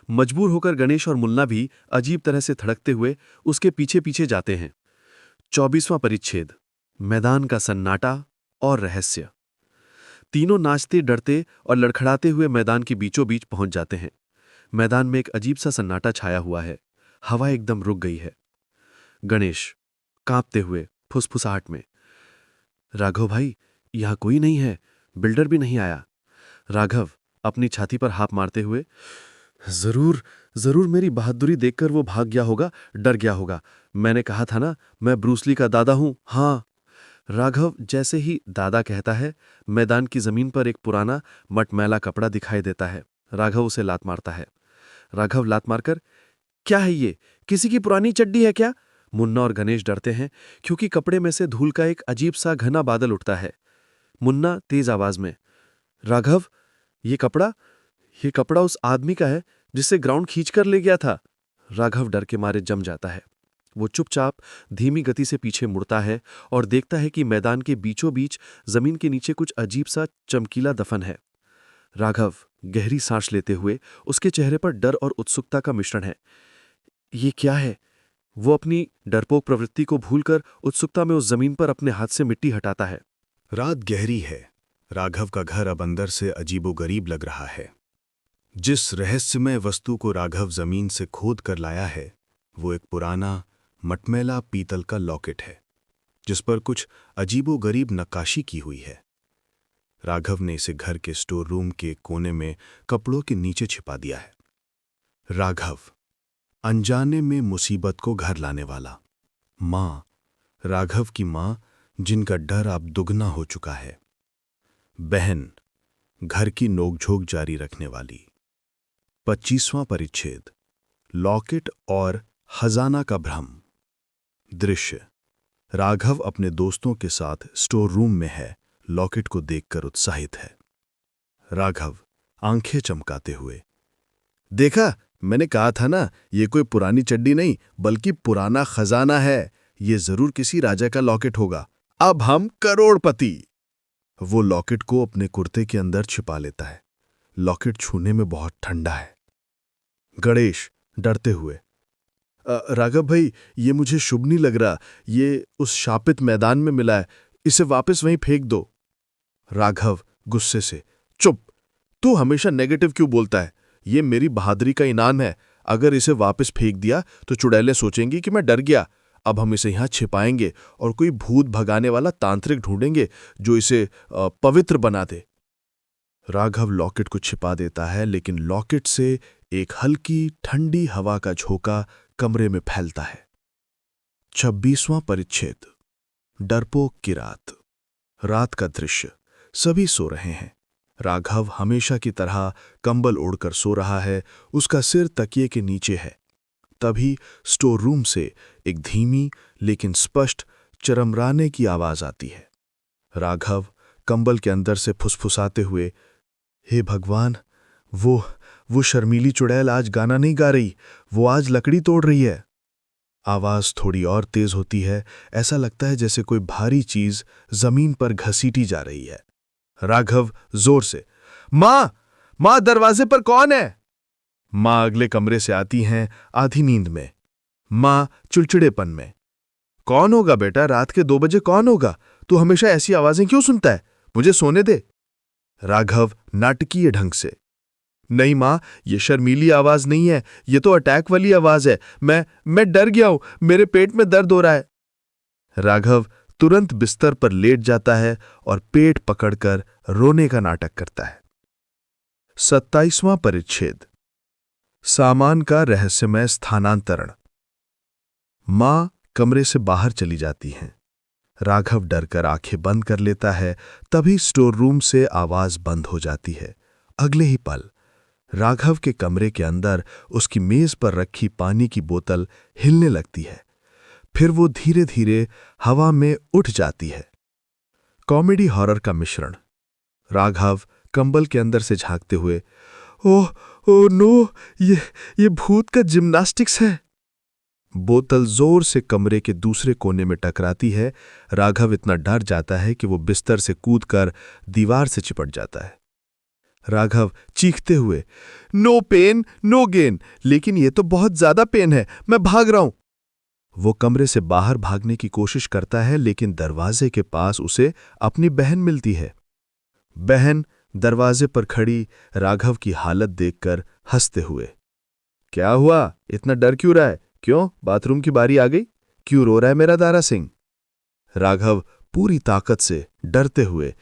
मजबूर होकर गणेश और मुन्ना भी अजीब तरह से थड़कते हुए उसके पीछे पीछे जाते हैं। 24वां परिच्छेद। मैदान का सन्नाटा और रहस्य। तीनों नाचते, डरते और लड़खड़ाते हुए मैदान के बीचों बीच पहुंच जाते हैं। मैदान में एक अजीब सा सन्नाटा छाया हुआ है। हवा एकदम रुक गई है। गणेश कांपते हुए फुसफुसाहट में, राघव भाई, यहां कोई नहीं है, बिल्डर भी नहीं आया। राघव अपनी छाती पर हाथ मारते हुए, जरूर मेरी बहादुरी देखकर वो भाग गया होगा, डर गया होगा। मैंने कहा था ना, मैं ब्रूसली का दादा हूं। हाँ। राघव जैसे ही दादा कहता है, मैदान की जमीन पर एक पुराना मटमैला कपड़ा दिखाई देता है। राघव उसे लात मारता है। राघव लात मारकर, क्या है ये, किसी की पुरानी चड्डी है क्या? मुन्ना और गणेश डरते हैं क्योंकि कपड़े में से धूल का एक अजीब सा घना बादल उठता है। मुन्ना तेज आवाज में, राघव, ये कपड़ा उस आदमी का है जिससे ग्राउंड खींचकर ले गया था। राघव डर के मारे जम जाता है। वो चुपचाप धीमी गति से पीछे मुड़ता है और देखता है कि मैदान के बीचों बीच जमीन के नीचे कुछ अजीब सा चमकीला दफन है। राघव गहरी सांस लेते हुए, उसके चेहरे पर डर और उत्सुकता का मिश्रण है। ये क्या है? वो अपनी डरपोक प्रवृत्ति को भूलकर उत्सुकता में उस जमीन पर अपने हाथ से मिट्टी हटाता है। रात गहरी है। राघव का घर अब अंदर से अजीबोगरीब लग रहा है। जिस रहस्यमय वस्तु को राघव जमीन से खोद कर लाया है, वो एक पुराना मटमैला पीतल का लॉकेट है, जिस पर कुछ अजीबोगरीब नक्काशी की हुई है। राघव ने इसे घर के स्टोर रूम के कोने में कपड़ों के नीचे छिपा दिया है। राघव, अनजाने में मुसीबत को घर लाने वाला। मां, राघव की मां, जिनका डर अब दुगना हो चुका है। बहन, घर की नोकझोंक जारी रखने वाली। 25वां परिच्छेद। लॉकेट और खजाना का भ्रम। दृश्य, राघव अपने दोस्तों के साथ स्टोर रूम में है, लॉकेट को देखकर उत्साहित है। राघव आंखें चमकाते हुए, देखा, मैंने कहा था ना, ये कोई पुरानी चड्डी नहीं बल्कि पुराना खजाना है। ये जरूर किसी राजा का लॉकेट होगा। अब हम करोड़पति। वो लॉकेट को अपने कुर्ते के अंदर छिपा लेता है। लॉकेट छूने में बहुत ठंडा है। गणेश डरते हुए, राघव भाई, ये मुझे शुभ नहीं लग रहा। ये उस शापित मैदान में मिला है, इसे वापस वहीं फेंक दो। राघव गुस्से से, चुप, तू हमेशा नेगेटिव क्यों बोलता है? ये मेरी बहादुरी का इनाम है। अगर इसे वापस फेंक दिया तो चुड़ैलें सोचेंगी कि मैं डर गया। अब हम इसे यहां छिपाएंगे और कोई भूत भगाने वाला तांत्रिक ढूंढेंगे जो इसे पवित्र बना दे। राघव लॉकेट को छिपा देता है, लेकिन लॉकेट से एक हल्की ठंडी हवा का झोंका कमरे में फैलता है। 26वां परिच्छेद। डरपोक की रात। रात का दृश्य। सभी सो रहे हैं। राघव हमेशा की तरह कंबल ओढ़कर सो रहा है। उसका सिर तकिए के नीचे है। तभी स्टोर रूम से एक धीमी लेकिन स्पष्ट चरमराने की आवाज आती है। राघव कंबल के अंदर से फुसफुसाते हुए, हे भगवान, वो शर्मीली चुड़ैल आज गाना नहीं गा रही, वो आज लकड़ी तोड़ रही है। आवाज थोड़ी और तेज होती है। ऐसा लगता है जैसे कोई भारी चीज जमीन पर घसीटी जा रही है। राघव जोर से, मां, दरवाजे पर कौन है? मां अगले कमरे से आती हैं, आधी नींद में। मां चिड़चिड़ेपन में, कौन होगा बेटा, रात के 2 बजे कौन होगा? तू हमेशा ऐसी आवाजें क्यों सुनता है? मुझे सोने दे। राघव नाटकीय ढंग से, नहीं मां, ये शर्मीली आवाज नहीं है, ये तो अटैक वाली आवाज है। मैं डर गया हूं, मेरे पेट में दर्द हो रहा है। राघव तुरंत बिस्तर पर लेट जाता है और पेट पकड़कर रोने का नाटक करता है। 27वां परिच्छेद, सामान का रहस्यमय स्थानांतरण। मां कमरे से बाहर चली जाती हैं। राघव डरकर आंखें बंद कर लेता है। तभी स्टोर रूम से आवाज बंद हो जाती है। अगले ही पल राघव के कमरे के अंदर उसकी मेज पर रखी पानी की बोतल हिलने लगती है। फिर वो धीरे धीरे हवा में उठ जाती है। कॉमेडी हॉरर का मिश्रण। राघव कंबल के अंदर से झांकते हुए, ओह नो, ये भूत का जिम्नास्टिक्स है। बोतल जोर से कमरे के दूसरे कोने में टकराती है। राघव इतना डर जाता है कि वो बिस्तर से कूदकर दीवार से चिपट जाता है। राघव चीखते हुए, नो पेन नो गेन, लेकिन ये तो बहुत ज्यादा पेन है, मैं भाग रहा हूं। वो कमरे से बाहर भागने की कोशिश करता है, लेकिन दरवाजे के पास उसे अपनी बहन मिलती है। बहन दरवाजे पर खड़ी राघव की हालत देखकर हंसते हुए, क्या हुआ, इतना डर क्यों रहा है? क्यों, बाथरूम की बारी आ गई? क्यों रो रहा है मेरा दारा सिंह? राघव पूरी ताकत से डरते हुए,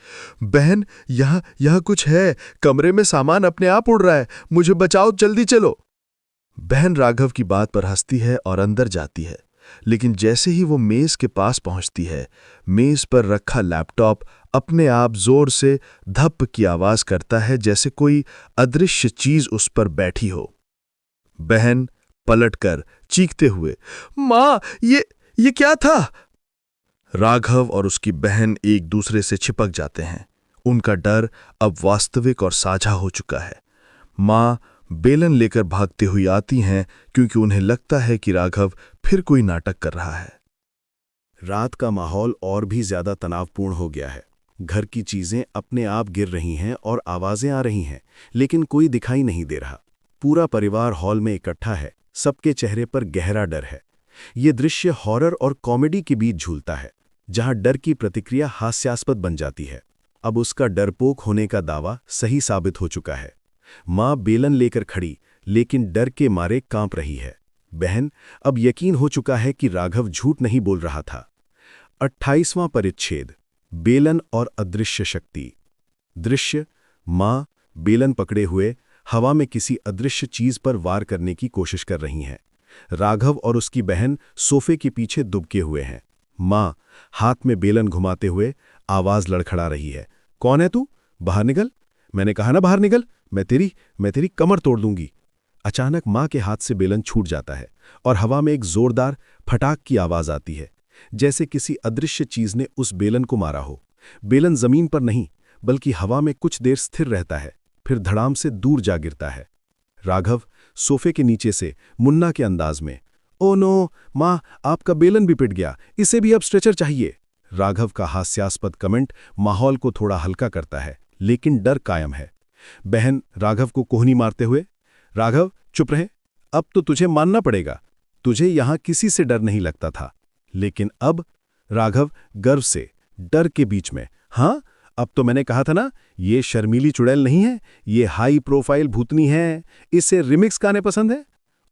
बहन, यहां कुछ है, कमरे में सामान अपने आप उड़ रहा है, मुझे बचाओ, जल्दी चलो। बहन राघव की बात पर हंसती है और अंदर जाती है, लेकिन जैसे ही वो मेज के पास पहुंचती है, मेज पर रखा लैपटॉप अपने आप जोर से धप की आवाज करता है, जैसे कोई अदृश्य चीज उस पर बैठी हो। बहन पलटकर चीखते हुए, मां, ये क्या था? राघव और उसकी बहन एक दूसरे से चिपक जाते हैं। उनका डर अब वास्तविक और साझा हो चुका है। मां बेलन लेकर भागती हुई आती हैं, क्योंकि उन्हें लगता है कि राघव फिर कोई नाटक कर रहा है। रात का माहौल और भी ज्यादा तनावपूर्ण हो गया है। घर की चीजें अपने आप गिर रही हैं और आवाजें आ रही हैं, लेकिन कोई दिखाई नहीं दे रहा। पूरा परिवार हॉल में इकट्ठा है। सबके चेहरे पर गहरा डर है। ये दृश्य हॉरर और कॉमेडी के बीच झूलता है, जहां डर की प्रतिक्रिया हास्यास्पद बन जाती है। अब उसका डरपोक होने का दावा सही साबित हो चुका है। मां बेलन लेकर खड़ी, लेकिन डर के मारे कांप रही है। बहन, अब यकीन हो चुका है कि राघव झूठ नहीं बोल रहा था। 28वां परिच्छेद, बेलन और अदृश्य शक्ति। दृश्य, मां बेलन पकड़े हुए हवा में किसी अदृश्य चीज पर वार करने की कोशिश कर रही हैं। राघव और उसकी बहन सोफे के पीछे दुबके हुए हैं। मां हाथ में बेलन घुमाते हुए आवाज लड़खड़ा रही है, कौन है तू? बाहर निकल, मैंने कहा ना बाहर निकल, मैं तेरी कमर तोड़ दूंगी। अचानक मां के हाथ से बेलन छूट जाता है और हवा में एक जोरदार फटाक की आवाज आती है, जैसे किसी अदृश्य चीज ने उस बेलन को मारा हो। बेलन जमीन पर नहीं, बल्कि हवा में कुछ देर स्थिर रहता है, फिर धड़ाम से दूर जा गिरता है। राघव सोफे के नीचे से मुन्ना के अंदाज में, ओ नो मां, आपका बेलन भी पिट गया, इसे भी अब स्ट्रेचर चाहिए। राघव का हास्यास्पद कमेंट माहौल को थोड़ा हल्का करता है, लेकिन डर कायम है। बहन राघव को कोहनी मारते हुए, राघव चुप रहे, अब तो तुझे मानना पड़ेगा, तुझे यहां किसी से डर नहीं लगता था, लेकिन अब। राघव गर्व से, डर के बीच में, हां, अब तो मैंने कहा था ना, ये शर्मीली चुड़ैल नहीं है, ये हाई प्रोफाइल भूतनी है, इसे रिमिक्स गाने पसंद है।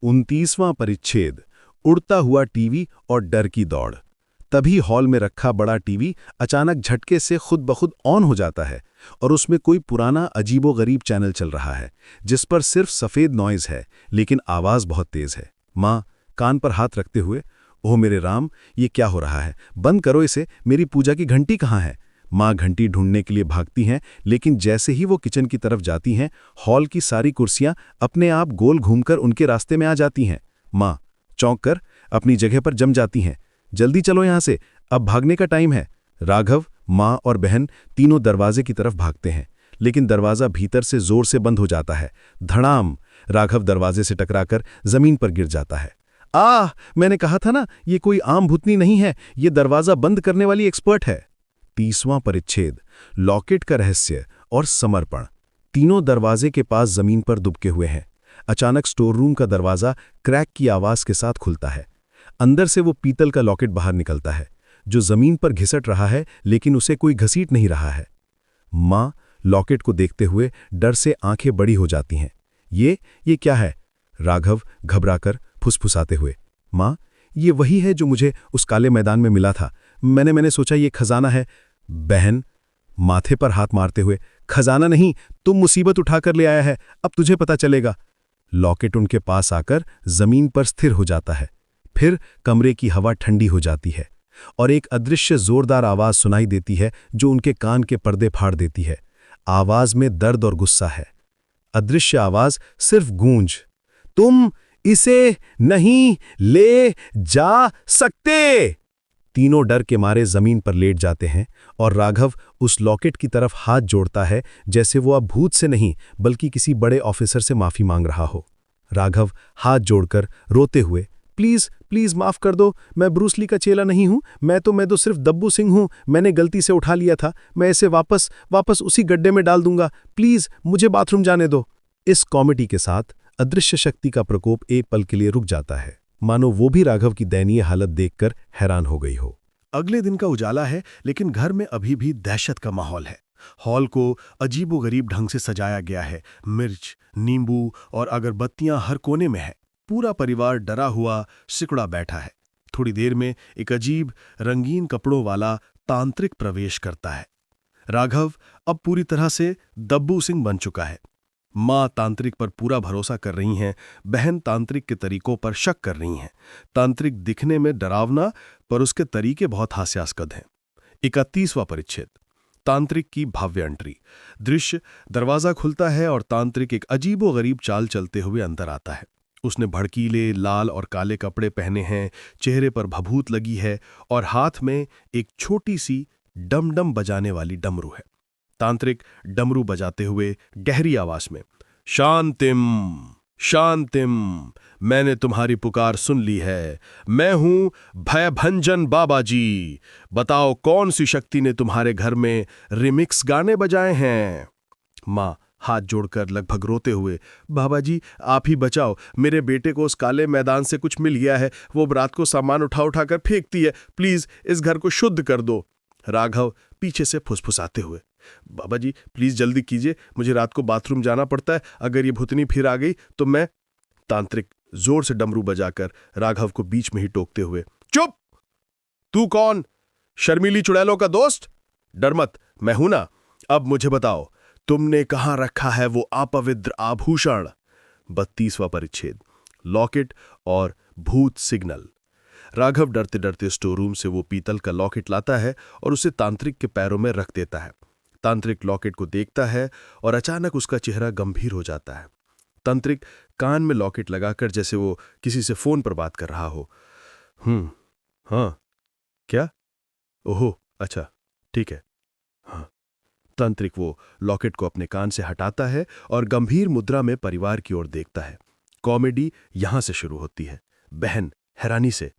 29वां परिच्छेद, उड़ता हुआ टीवी और डर की दौड़। तभी हॉल में रखा बड़ा टीवी अचानक झटके से खुद ब खुद ऑन हो जाता है और उसमें कोई पुराना अजीबोगरीब चैनल चल रहा है, जिस पर सिर्फ सफेद नॉइज है, लेकिन आवाज बहुत तेज है। मां कान पर हाथ रखते हुए, ओह मेरे राम, ये क्या हो रहा है? बंद करो इसे, मेरी पूजा की घंटी कहाँ है? मां घंटी ढूंढने के लिए भागती हैं, लेकिन जैसे ही वो किचन की तरफ जाती हैं, हॉल की सारी कुर्सियां अपने आप गोल घूमकर उनके रास्ते में आ जाती हैं। मां चौंक कर अपनी जगह पर जम जाती हैं। जल्दी चलो यहां से, अब भागने का टाइम है। राघव, माँ और बहन तीनों दरवाजे की तरफ भागते हैं, लेकिन दरवाजा भीतर से जोर से बंद हो जाता है। धड़ाम! राघव दरवाजे से टकराकर जमीन पर गिर जाता है। मैंने कहा था ना, ये कोई आम भूतनी नहीं है, ये दरवाजा बंद करने वाली एक्सपर्ट है। 30वां परिच्छेद, लॉकेट का रहस्य और समर्पण। तीनों दरवाजे के पास जमीन पर दुबके हुए हैं। अचानक स्टोर रूम का दरवाजा क्रैक की आवाज के साथ खुलता है। अंदर से वो पीतल का लॉकेट बाहर निकलता है, जो जमीन पर घिसट रहा है, लेकिन उसे कोई घसीट नहीं रहा है। माँ लॉकेट को देखते हुए डर से आंखें बड़ी हो जाती हैं। ये क्या है? राघव घबराकर फुसफुसाते हुए, माँ, ये वही है जो मुझे उस काले मैदान में मिला था। मैंने सोचा ये खजाना है। बहन माथे पर हाथ मारते हुए, खजाना नहीं, तुम मुसीबत उठाकर ले आया है, अब तुझे पता चलेगा। लॉकेट उनके पास आकर जमीन पर स्थिर हो जाता है। फिर कमरे की हवा ठंडी हो जाती है और एक अदृश्य जोरदार आवाज सुनाई देती है जो उनके कान के पर्दे फाड़ देती है। आवाज में दर्द और गुस्सा है। अदृश्य आवाज सिर्फ गूंज, तुम इसे नहीं ले जा सकते। तीनों डर के मारे जमीन पर लेट जाते हैं और राघव उस लॉकेट की तरफ हाथ जोड़ता है, जैसे वो अब भूत से नहीं बल्कि किसी बड़े ऑफिसर से माफी मांग रहा हो। राघव हाथ जोड़कर रोते हुए, प्लीज प्लीज माफ कर दो, मैं ब्रूस ली का चेला नहीं हूं, मैं तो सिर्फ दब्बू सिंह हूं, मैंने गलती से उठा लिया था, मैं इसे वापस उसी गड्ढे में डाल दूंगा, प्लीज मुझे बाथरूम जाने दो। इस कॉमेडी के साथ अदृश्य शक्ति का प्रकोप एक पल के लिए रुक जाता है, मानो वो भी राघव की दयनीय हालत देखकर हैरान हो गई हो। अगले दिन का उजाला है, लेकिन घर में अभी भी दहशत का माहौल है। हॉल को अजीबोगरीब ढंग से सजाया गया है। मिर्च, नींबू और अगरबत्तियां हर कोने में है। पूरा परिवार डरा हुआ सिकुड़ा बैठा है। थोड़ी देर में एक अजीब रंगीन कपड़ों वाला तांत्रिक प्रवेश करता है। राघव अब पूरी तरह से दब्बू सिंह बन चुका है। माँ तांत्रिक पर पूरा भरोसा कर रही हैं, बहन तांत्रिक के तरीकों पर शक कर रही हैं। तांत्रिक दिखने में डरावना, पर उसके तरीके बहुत हास्यास्पद हैं। 31वां परिच्छेद, तांत्रिक की भव्य एंट्री। दृश्य, दरवाजा खुलता है और तांत्रिक एक अजीबोगरीब चाल चलते हुए अंदर आता है। उसने भड़कीले लाल और काले कपड़े पहने हैं, चेहरे पर भभूत लगी है और हाथ में एक छोटी सी डमडम बजाने वाली डमरू है। तांत्रिक डमरू बजाते हुए गहरी आवाज में, शांतिम शांतिम, मैंने तुम्हारी पुकार सुन ली है, मैं हूं भयभंजन बाबा जी। बताओ कौन सी शक्ति ने तुम्हारे घर में रिमिक्स गाने बजाए हैं? माँ हाथ जोड़कर लगभग रोते हुए, बाबा जी आप ही बचाओ, मेरे बेटे को उस काले मैदान से कुछ मिल गया है, वो रात को सामान उठा कर फेंकती है, प्लीज इस घर को शुद्ध कर दो। राघव पीछे से फुसफुसाते हुए, बाबा जी प्लीज जल्दी कीजिए, मुझे रात को बाथरूम जाना पड़ता है, अगर ये भूतनी फिर आ गई तो मैं। तांत्रिक जोर से डमरू बजाकर राघव को बीच में ही टोकते हुए, चुप! तू कौन? शर्मीली चुड़ैलों का दोस्त? डर मत, मैं हूं ना। अब मुझे बताओ, तुमने कहां रखा है वो अपवित्र आभूषण? 32वां परिच्छेद, लॉकेट और भूत सिग्नल। राघव डरते डरते स्टोर रूम से वो पीतल का लॉकेट लाता है और उसे तांत्रिक के पैरों में रख देता है। तांत्रिक लॉकेट को देखता है और अचानक उसका चेहरा गंभीर हो जाता है। तांत्रिक कान में लॉकेट लगाकर जैसे वो किसी से फोन पर बात कर रहा हो। हाँ, क्या? ओहो, अच्छा, ठीक है, हाँ। तांत्रिक वो लॉकेट को अपने कान से हटाता है और गंभीर मुद्रा में परिवार की ओर देखता है। कॉमेडी यहां से शुरू होती है। बहन हैरानी से,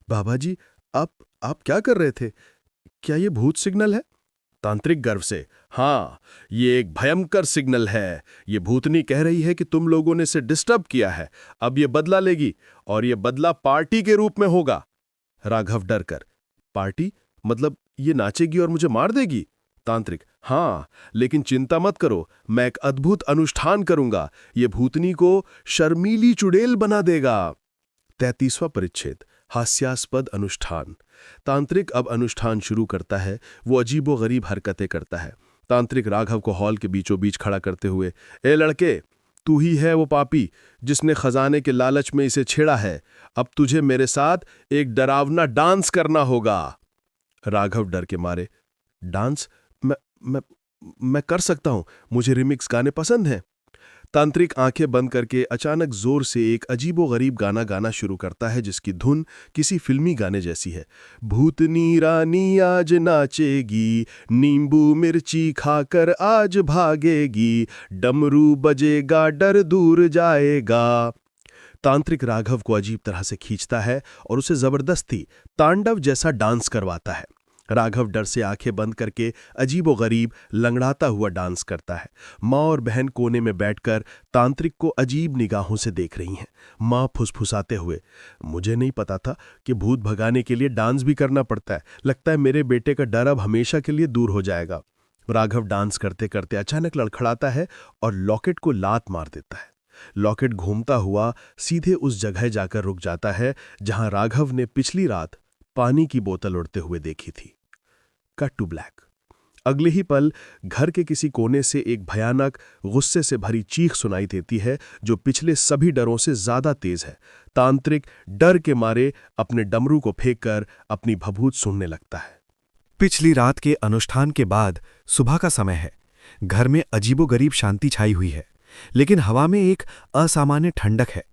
बाबा जी आप क्या कर रहे थे? क्या ये भूत सिग्नल है? तांत्रिक गर्व से, हाँ, ये एक भयंकर सिग्नल है। ये भूतनी कह रही है कि तुम लोगों ने इसे डिस्टर्ब किया है, अब ये बदला लेगी और ये बदला पार्टी के रूप में होगा। राघव डर कर, पार्टी? मतलब ये नाचेगी और मुझे मार देगी? तांत्रिक, हाँ, लेकिन चिंता मत करो, मैं एक अद्भुत अनुष्ठान करूंगा, ये भूतनी को शर्मीली चुड़ैल बना देगा। 33वां परिच्छेद, हास्यास्पद अनुष्ठान। तांत्रिक अब अनुष्ठान शुरू करता है। वो अजीबोगरीब हरकतें करता है। तांत्रिक राघव को हॉल के बीचों बीच खड़ा करते हुए, ए लड़के, तू ही है वो पापी जिसने खजाने के लालच में इसे छेड़ा है। अब तुझे मेरे साथ एक डरावना डांस करना होगा। राघव डर के मारे, डांस? मैं कर सकता हूं, मुझे रिमिक्स गाने पसंद हैं। तांत्रिक आंखें बंद करके अचानक जोर से एक अजीबोगरीब गाना गाना शुरू करता है जिसकी धुन किसी फिल्मी गाने जैसी है। भूतनी रानी आज नाचेगी, नींबू मिर्ची खाकर आज भागेगी, डमरू बजेगा डर दूर जाएगा। तांत्रिक राघव को अजीब तरह से खींचता है और उसे जबरदस्ती तांडव जैसा डांस करवाता है। राघव डर से आंखें बंद करके अजीबोगरीब लंगड़ाता हुआ डांस करता है। माँ और बहन कोने में बैठकर तांत्रिक को अजीब निगाहों से देख रही हैं। माँ फुसफुसाते हुए, मुझे नहीं पता था कि भूत भगाने के लिए डांस भी करना पड़ता है। लगता है मेरे बेटे का डर अब हमेशा के लिए दूर हो जाएगा। राघव डांस करते करते अचानक लड़खड़ाता है और लॉकेट को लात मार देता है। लॉकेट घूमता हुआ सीधे उस जगह जाकर रुक जाता है जहां राघव ने पिछली रात पानी की बोतल उड़ते हुए देखी थी। Cut to black. अगले ही पल घर के किसी कोने से एक भयानक गुस्से से भरी चीख सुनाई देती है जो पिछले सभी डरों से ज्यादा तेज है। तांत्रिक डर के मारे अपने डमरू को फेंककर अपनी भभूत सुनने लगता है। पिछली रात के अनुष्ठान के बाद सुबह का समय है। घर में अजीबोगरीब शांति छाई हुई है, लेकिन हवा में एक असामान्य ठंडक है।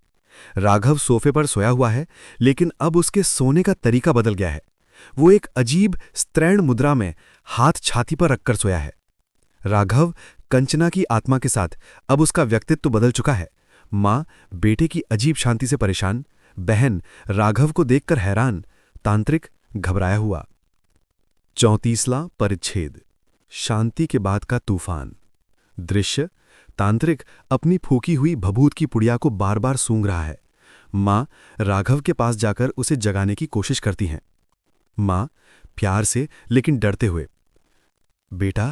राघव सोफे पर सोया हुआ है, लेकिन अब उसके सोने का तरीका बदल गया है। वो एक अजीब स्त्रैण मुद्रा में हाथ छाती पर रखकर सोया है। राघव कंचना की आत्मा के साथ अब उसका व्यक्तित्व बदल चुका है। माँ बेटे की अजीब शांति से परेशान, बहन राघव को देखकर हैरान, तांत्रिक घबराया हुआ। 34वां परिच्छेद। शांति के बाद का तूफान। दृश्य: तांत्रिक अपनी फूकी हुई भभूत की पुड़िया को बार बार सूंघ रहा है। माँ राघव के पास जाकर उसे जगाने की कोशिश करती हैं। माँ प्यार से लेकिन डरते हुए, बेटा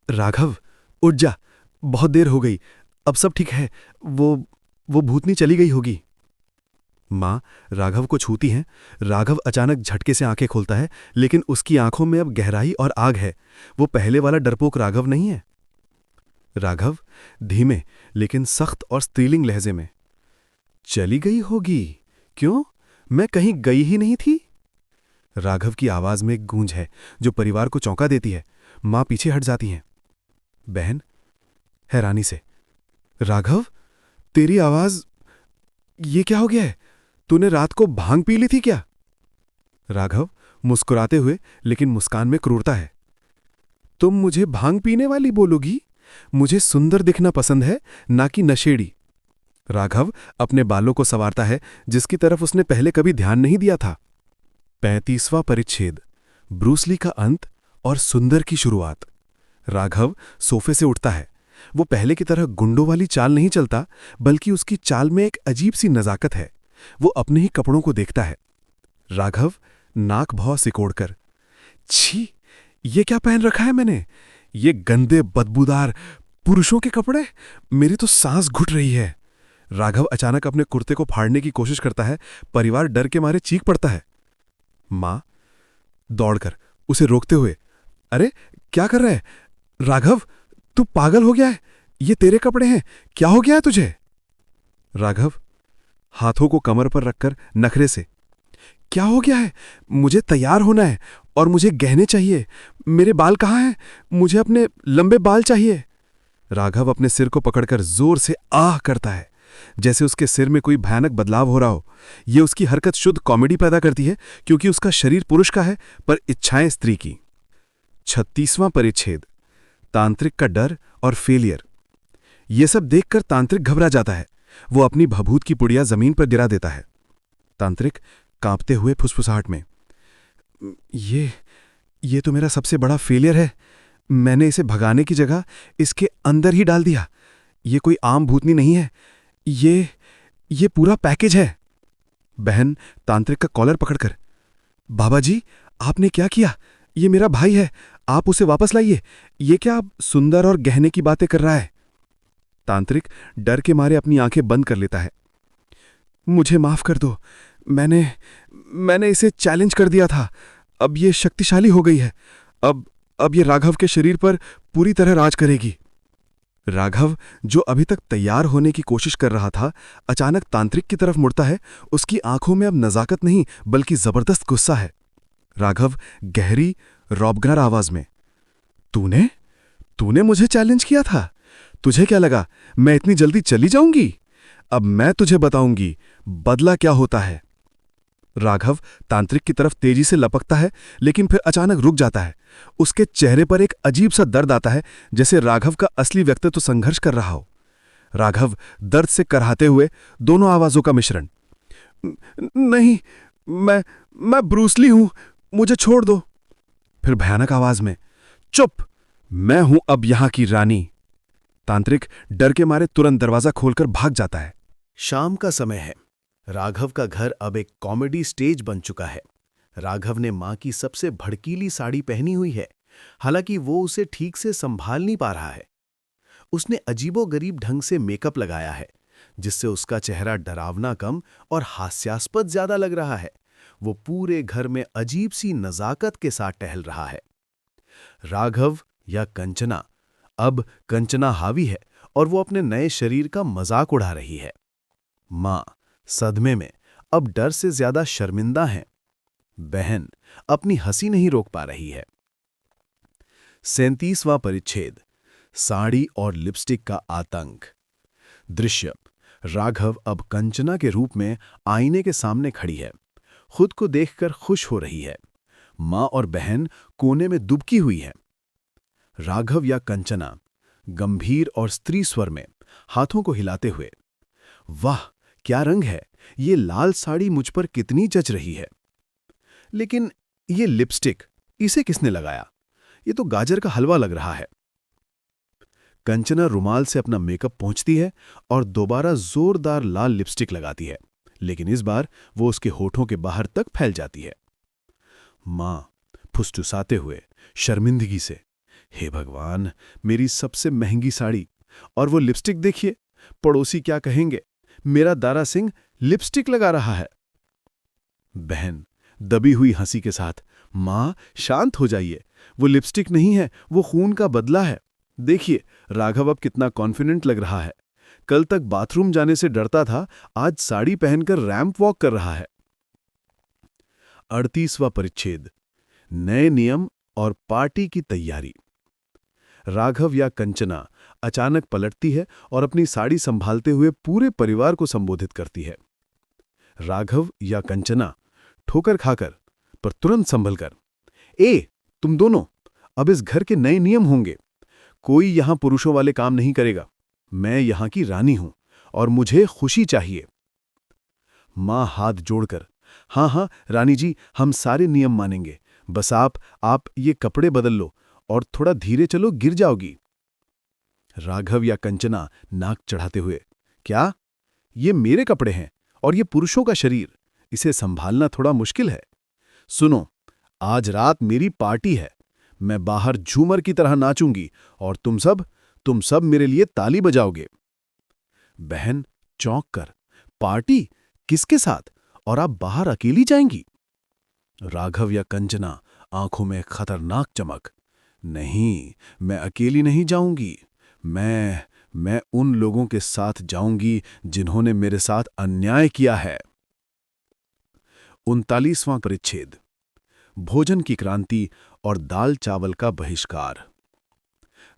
राघव उठ जा, बहुत देर हो गई, अब सब ठीक है, वो भूतनी चली गई होगी। माँ राघव को छूती हैं। राघव अचानक झटके से आंखें खोलता है, लेकिन उसकी आंखों में अब गहराई और आग है। वो पहले वाला डरपोक राघव नहीं है। राघव धीमे लेकिन सख्त और स्त्रीलिंग लहजे में, चली गई होगी? क्यों, मैं कहीं गई ही नहीं थी। राघव की आवाज में एक गूंज है जो परिवार को चौंका देती है। मां पीछे हट जाती हैं। बहन हैरानी से, राघव तेरी आवाज, ये क्या हो गया है? तूने रात को भांग पी ली थी क्या? राघव मुस्कुराते हुए, लेकिन मुस्कान में क्रूरता है। तुम मुझे भांग पीने वाली बोलोगी? मुझे सुंदर दिखना पसंद है, ना कि नशेड़ी। राघव अपने बालों को संवारता है, जिसकी तरफ उसने पहले कभी ध्यान नहीं दिया था। 35वां परिच्छेद। ब्रूस ली का अंत और सुंदर की शुरुआत। राघव सोफे से उठता है। वो पहले की तरह गुंडों वाली चाल नहीं चलता, बल्कि उसकी चाल में एक अजीब सी नजाकत है। वो अपने ही कपड़ों को देखता है। राघव नाक भौं सिकोड़कर, छी, ये क्या पहन रखा है मैंने? ये गंदे बदबूदार पुरुषों के कपड़े, मेरी तो सांस घुट रही है। राघव अचानक अपने कुर्ते को फाड़ने की कोशिश करता है। परिवार डर के मारे चीख पड़ता है। मां दौड़कर उसे रोकते हुए, अरे क्या कर रहा है राघव, तू पागल हो गया है? ये तेरे कपड़े हैं, क्या हो गया है तुझे? राघव हाथों को कमर पर रखकर नखरे से, क्या हो गया है? मुझे तैयार होना है और मुझे गहने चाहिए। मेरे बाल कहाँ हैं? मुझे अपने लंबे बाल चाहिए। राघव अपने सिर को पकड़कर जोर से आह करता है, जैसे उसके सिर में कोई भयानक बदलाव हो रहा हो। यह उसकी हरकत शुद्ध कॉमेडी पैदा करती है, क्योंकि उसका शरीर पुरुष का है पर इच्छाएं स्त्री की। 36वां परिच्छेद। तांत्रिक का डर और फेलियर। यह सब देखकर तांत्रिक घबरा जाता है। वो अपनी भभूत की पुड़िया जमीन पर गिरा देता है। तांत्रिक कांपते हुए फुसफुसाहट में, ये तो मेरा सबसे बड़ा फेलियर है। मैंने इसे भगाने की जगह इसके अंदर ही डाल दिया। ये कोई आम भूतनी नहीं है, ये पूरा पैकेज है। बहन तांत्रिक का कॉलर पकड़कर, बाबा जी आपने क्या किया? ये मेरा भाई है, आप उसे वापस लाइए। ये क्या सुंदर और गहने की बातें कर रहा है? तांत्रिक डर के मारे अपनी आंखें बंद कर लेता है। मुझे माफ कर दो, मैंने इसे चैलेंज कर दिया था। अब ये शक्तिशाली हो गई है। अब ये राघव के शरीर पर पूरी तरह राज करेगी। राघव, जो अभी तक तैयार होने की कोशिश कर रहा था, अचानक तांत्रिक की तरफ मुड़ता है। उसकी आंखों में अब नजाकत नहीं, बल्कि जबरदस्त गुस्सा है। राघव गहरी रौबगनार आवाज में, तूने मुझे चैलेंज किया था? तुझे क्या लगा मैं इतनी जल्दी चली जाऊंगी? अब मैं तुझे बताऊंगी बदला क्या होता है। राघव तांत्रिक की तरफ तेजी से लपकता है, लेकिन फिर अचानक रुक जाता है। उसके चेहरे पर एक अजीब सा दर्द आता है, जैसे राघव का असली व्यक्तित्व संघर्ष कर रहा हो। राघव दर्द से कराहते हुए दोनों आवाजों का मिश्रण, नहीं, मैं ब्रूसली हूं, मुझे छोड़ दो। फिर भयानक आवाज में, चुप, मैं हूं अब यहां की रानी। तांत्रिक डर के मारे तुरंत दरवाजा खोलकर भाग जाता है। शाम का समय है। राघव का घर अब एक कॉमेडी स्टेज बन चुका है। राघव ने मां की सबसे भड़कीली साड़ी पहनी हुई है, हालांकि वो उसे ठीक से संभाल नहीं पा रहा है। उसने अजीबोगरीब ढंग से मेकअप लगाया है, जिससे उसका चेहरा डरावना कम और हास्यास्पद ज्यादा लग रहा है। वो पूरे घर में अजीब सी नजाकत के साथ टहल रहा है। राघव या कंचना, अब कंचना हावी है और वो अपने नए शरीर का मजाक उड़ा रही है। मां सदमे में, अब डर से ज्यादा शर्मिंदा हैं। बहन अपनी हंसी नहीं रोक पा रही है। 37वां परिच्छेद, साड़ी और लिपस्टिक का आतंक। दृश्य, राघव अब कंचना के रूप में आईने के सामने खड़ी है। खुद को देखकर खुश हो रही है। मां और बहन कोने में दुबकी हुई है। राघव या कंचना गंभीर और स्त्री स्वर में हाथों को हिलाते हुए, वाह क्या रंग है, ये लाल साड़ी मुझ पर कितनी जच रही है। लेकिन ये लिपस्टिक, इसे किसने लगाया? ये तो गाजर का हलवा लग रहा है। कंचना रुमाल से अपना मेकअप पोंछती है और दोबारा जोरदार लाल लिपस्टिक लगाती है, लेकिन इस बार वो उसके होठों के बाहर तक फैल जाती है। मां फुसफुसाते हुए शर्मिंदगी से, हे भगवान, मेरी सबसे महंगी साड़ी और वो लिपस्टिक देखिए, पड़ोसी क्या कहेंगे, मेरा दारा सिंह लिपस्टिक लगा रहा है। बहन दबी हुई हंसी के साथ, मां शांत हो जाइए, वो लिपस्टिक नहीं है, वो खून का बदला है। देखिए राघव अब कितना कॉन्फिडेंट लग रहा है। कल तक बाथरूम जाने से डरता था, आज साड़ी पहनकर रैंप वॉक कर रहा है। 38वां परिच्छेद, नए नियम और पार्टी की तैयारी। राघव या कंचना अचानक पलटती है और अपनी साड़ी संभालते हुए पूरे परिवार को संबोधित करती है। राघव या कंचना ठोकर खाकर, पर तुरंत संभल कर, तुम दोनों, अब इस घर के नए नियम होंगे। कोई यहां पुरुषों वाले काम नहीं करेगा। मैं यहां की रानी हूं और मुझे खुशी चाहिए। मां हाथ जोड़कर, हाँ हाँ रानी जी, हम सारे नियम मानेंगे, बस आप ये कपड़े बदल लो और थोड़ा धीरे चलो, गिर जाओगी। राघव या कंचना नाक चढ़ाते हुए, क्या? ये मेरे कपड़े हैं और ये पुरुषों का शरीर, इसे संभालना थोड़ा मुश्किल है। सुनो, आज रात मेरी पार्टी है, मैं बाहर झूमर की तरह नाचूंगी और तुम सब मेरे लिए ताली बजाओगे। बहन चौंक कर, पार्टी? किसके साथ? और आप बाहर अकेली जाएंगी? राघव या कंचना आंखों में खतरनाक चमक, नहीं, मैं अकेली नहीं जाऊंगी। मैं उन लोगों के साथ जाऊंगी जिन्होंने मेरे साथ अन्याय किया है। 39वां परिच्छेद, भोजन की क्रांति और दाल चावल का बहिष्कार।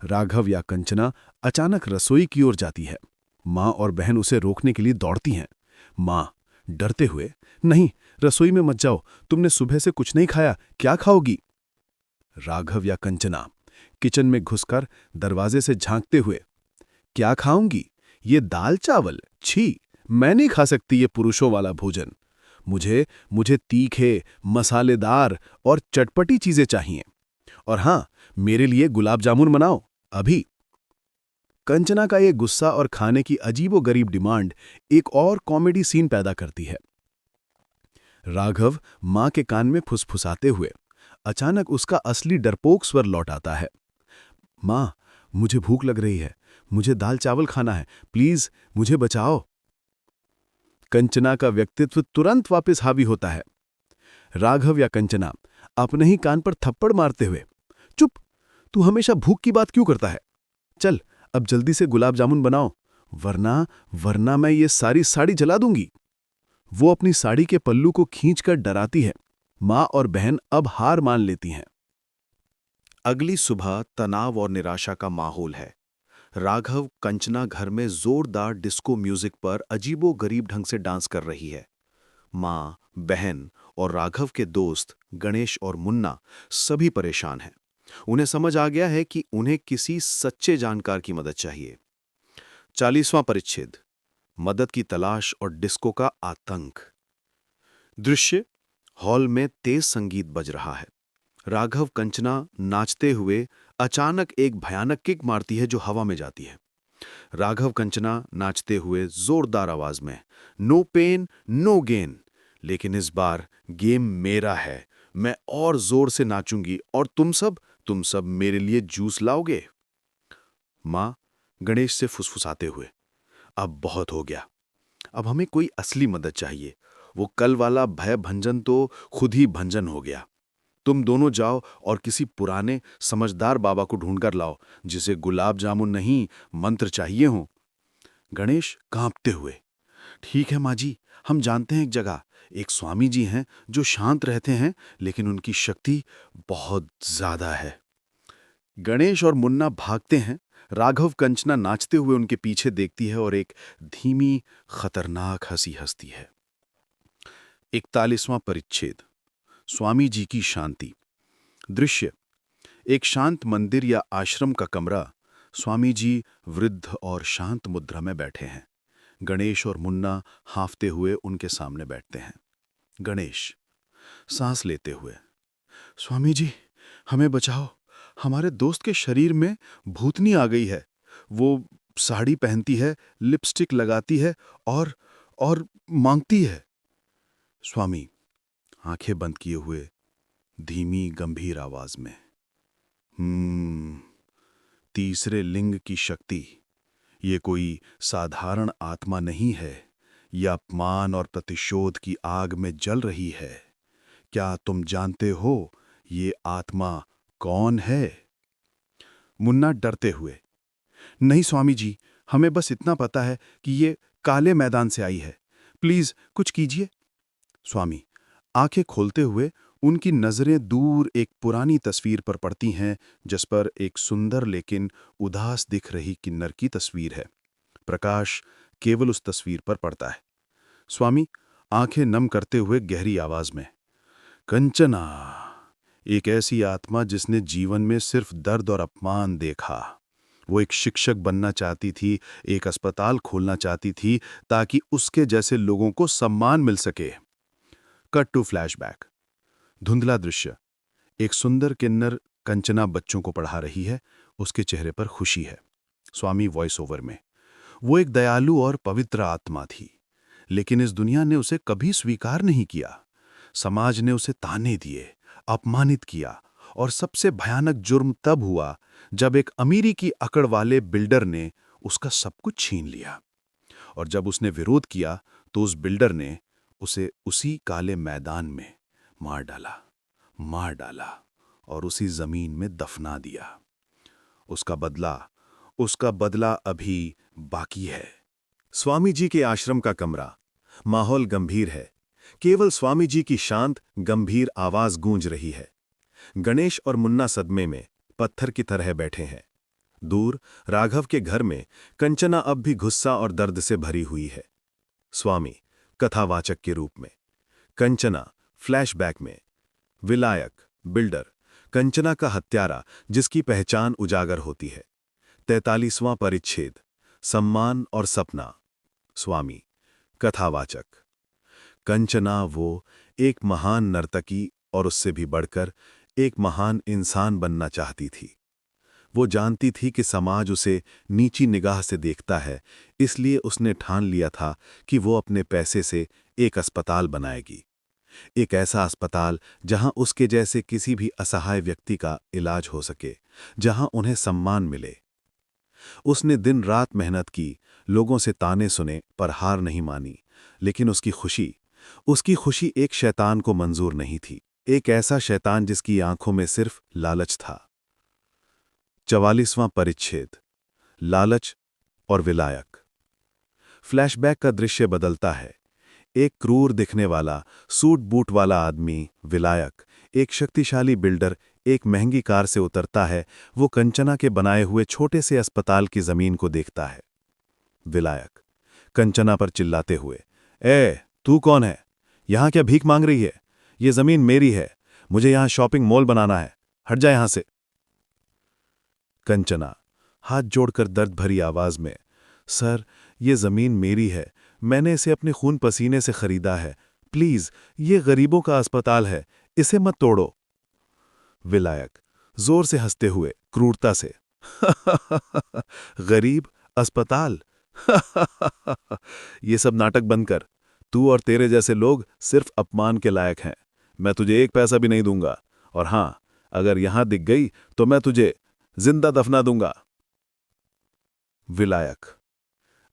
राघव या कंचना अचानक रसोई की ओर जाती है। मां और बहन उसे रोकने के लिए दौड़ती हैं। मां डरते हुए, नहीं, रसोई में मत जाओ, तुमने सुबह से कुछ नहीं खाया, क्या खाओगी? राघव या कंचना किचन में घुसकर दरवाजे से झांकते हुए, क्या खाऊंगी? ये दाल चावल? छी, मैं नहीं खा सकती ये पुरुषों वाला भोजन। मुझे तीखे, मसालेदार और चटपटी चीजें चाहिए। और हां, मेरे लिए गुलाब जामुन बनाओ, अभी। कंचना का ये गुस्सा और खाने की अजीबोगरीब डिमांड एक और कॉमेडी सीन पैदा करती है। राघव मां के कान में फुसफुसाते हुए, अचानक उसका असली डरपोक स्वर लौट आता है, मां, मुझे भूख लग रही है, मुझे दाल चावल खाना है, प्लीज मुझे बचाओ। कंचना का व्यक्तित्व तुरंत वापस हावी होता है। राघव या कंचना अपने ही कान पर थप्पड़ मारते हुए, चुप, तू हमेशा भूख की बात क्यों करता है? चल अब जल्दी से गुलाब जामुन बनाओ, वरना मैं ये सारी साड़ी जला दूंगी। वो अपनी साड़ी के पल्लू को खींचकर डराती है। मां और बहन अब हार मान लेती हैं। अगली सुबह तनाव और निराशा का माहौल है। राघव कंचना घर में जोरदार डिस्को म्यूजिक पर अजीबो-गरीब ढंग से डांस कर रही है। माँ, बहन और राघव के दोस्त गणेश और मुन्ना सभी परेशान हैं। उन्हें समझ आ गया है कि उन्हें किसी सच्चे जानकार की मदद चाहिए। 40वां परिच्छेद, मदद की तलाश और डिस्को का आतंक। दृश्य, हॉल में तेज संगीत बज रहा है। राघव कंचना नाचते हुए अचानक एक भयानक किक मारती है जो हवा में जाती है। राघव कंचना नाचते हुए जोरदार आवाज में, नो पेन नो गेन, लेकिन इस बार गेम मेरा है, मैं और जोर से नाचूंगी और तुम सब मेरे लिए जूस लाओगे। मां गणेश से फुसफुसाते हुए, अब बहुत हो गया, अब हमें कोई असली मदद चाहिए। वो कल वाला भय भंजन तो खुद ही भंजन हो गया। तुम दोनों जाओ और किसी पुराने समझदार बाबा को ढूंढकर लाओ जिसे गुलाब जामुन नहीं मंत्र चाहिए हो। गणेश कांपते हुए, ठीक है माँ जी, हम जानते हैं एक जगह, एक स्वामी जी हैं जो शांत रहते हैं लेकिन उनकी शक्ति बहुत ज्यादा है। गणेश और मुन्ना भागते हैं। राघव कंचना नाचते हुए उनके पीछे देखती है और एक धीमी खतरनाक हंसी हंसती है। 41वां परिच्छेद, स्वामी जी की शांति। दृश्य, एक शांत मंदिर या आश्रम का कमरा। स्वामी जी वृद्ध और शांत मुद्रा में बैठे हैं। गणेश और मुन्ना हांफते हुए उनके सामने बैठते हैं। गणेश सांस लेते हुए, स्वामी जी हमें बचाओ, हमारे दोस्त के शरीर में भूतनी आ गई है। वो साड़ी पहनती है, लिपस्टिक लगाती है और मांगती है। स्वामी आंखें बंद किए हुए धीमी गंभीर आवाज में, तीसरे लिंग की शक्ति, ये कोई साधारण आत्मा नहीं है, यह अपमान और प्रतिशोध की आग में जल रही है। क्या तुम जानते हो ये आत्मा कौन है? मुन्ना डरते हुए, नहीं स्वामी जी, हमें बस इतना पता है कि ये काले मैदान से आई है, प्लीज कुछ कीजिए। स्वामी आंखें खोलते हुए उनकी नजरें दूर एक पुरानी तस्वीर पर पड़ती हैं जिस पर एक सुंदर लेकिन उदास दिख रही किन्नर की तस्वीर है। प्रकाश केवल उस तस्वीर पर पड़ता है। स्वामी आंखें नम करते हुए गहरी आवाज में, कंचना, एक ऐसी आत्मा जिसने जीवन में सिर्फ दर्द और अपमान देखा। वो एक शिक्षक बनना चाहती थी, एक अस्पताल खोलना चाहती थी ताकि उसके जैसे लोगों को सम्मान मिल सके। Cut to flashback. धुंधला दृश्य, एक सुंदर किन्नर कंचना बच्चों को पढ़ा रही है, उसके चेहरे पर खुशी है। स्वामी वॉइस ओवर में, वो एक दयालु और पवित्र आत्मा थी, लेकिन इस दुनिया ने उसे कभी स्वीकार नहीं किया। समाज ने उसे ताने दिए, अपमानित किया और सबसे भयानक जुर्म तब हुआ जब एक अमीरी की अकड़ वाले बिल्डर ने उसका सब कुछ छीन लिया। और जब उसने विरोध किया तो उस बिल्डर ने उसे उसी काले मैदान में मार डाला और उसी जमीन में दफना दिया। उसका बदला अभी बाकी है। स्वामी जी के आश्रम का कमरा। माहौल गंभीर है। केवल स्वामी जी की शांत गंभीर आवाज गूंज रही है। गणेश और मुन्ना सदमे में पत्थर की तरह बैठे हैं। दूर राघव के घर में कंचना अब भी गुस्सा और दर्द से भरी हुई है। स्वामी कथावाचक के रूप में, कंचना फ्लैशबैक में, विलायक बिल्डर, कंचना का हत्यारा जिसकी पहचान उजागर होती है। 43वां परिच्छेद, सम्मान और सपना। स्वामी कथावाचक, कंचना वो एक महान नर्तकी और उससे भी बढ़कर एक महान इंसान बनना चाहती थी। वो जानती थी कि समाज उसे नीची निगाह से देखता है, इसलिए उसने ठान लिया था कि वो अपने पैसे से एक अस्पताल बनाएगी। एक ऐसा अस्पताल जहां उसके जैसे किसी भी असहाय व्यक्ति का इलाज हो सके, जहां उन्हें सम्मान मिले। उसने दिन रात मेहनत की, लोगों से ताने सुने पर हार नहीं मानी, लेकिन उसकी खुशी एक शैतान को मंजूर नहीं थी। एक ऐसा शैतान जिसकी आंखों में सिर्फ लालच था। 44वां परिच्छेद, लालच और विलायक। फ्लैशबैक का दृश्य बदलता है। एक क्रूर दिखने वाला सूट बूट वाला आदमी विलायक एक शक्तिशाली बिल्डर एक महंगी कार से उतरता है, वो कंचना के बनाए हुए छोटे से अस्पताल की जमीन को देखता है। विलायक कंचना पर चिल्लाते हुए, ए, तू कौन है? यहां क्या भीख मांग रही है? ये जमीन मेरी है, मुझे यहां शॉपिंग मॉल बनाना है, हट जा यहां से। कंचना हाथ जोड़कर दर्द भरी आवाज में, सर, ये जमीन मेरी है, मैंने इसे अपने खून पसीने से खरीदा है, प्लीज, ये गरीबों का अस्पताल है, इसे मत तोड़ो। विलायक जोर से हंसते हुए क्रूरता से, गरीब अस्पताल, ये सब नाटक बंद कर। तू और तेरे जैसे लोग सिर्फ अपमान के लायक हैं। मैं तुझे एक पैसा भी नहीं दूंगा, और हां, अगर यहां दिख गई तो मैं तुझे जिंदा दफना दूंगा। विलायक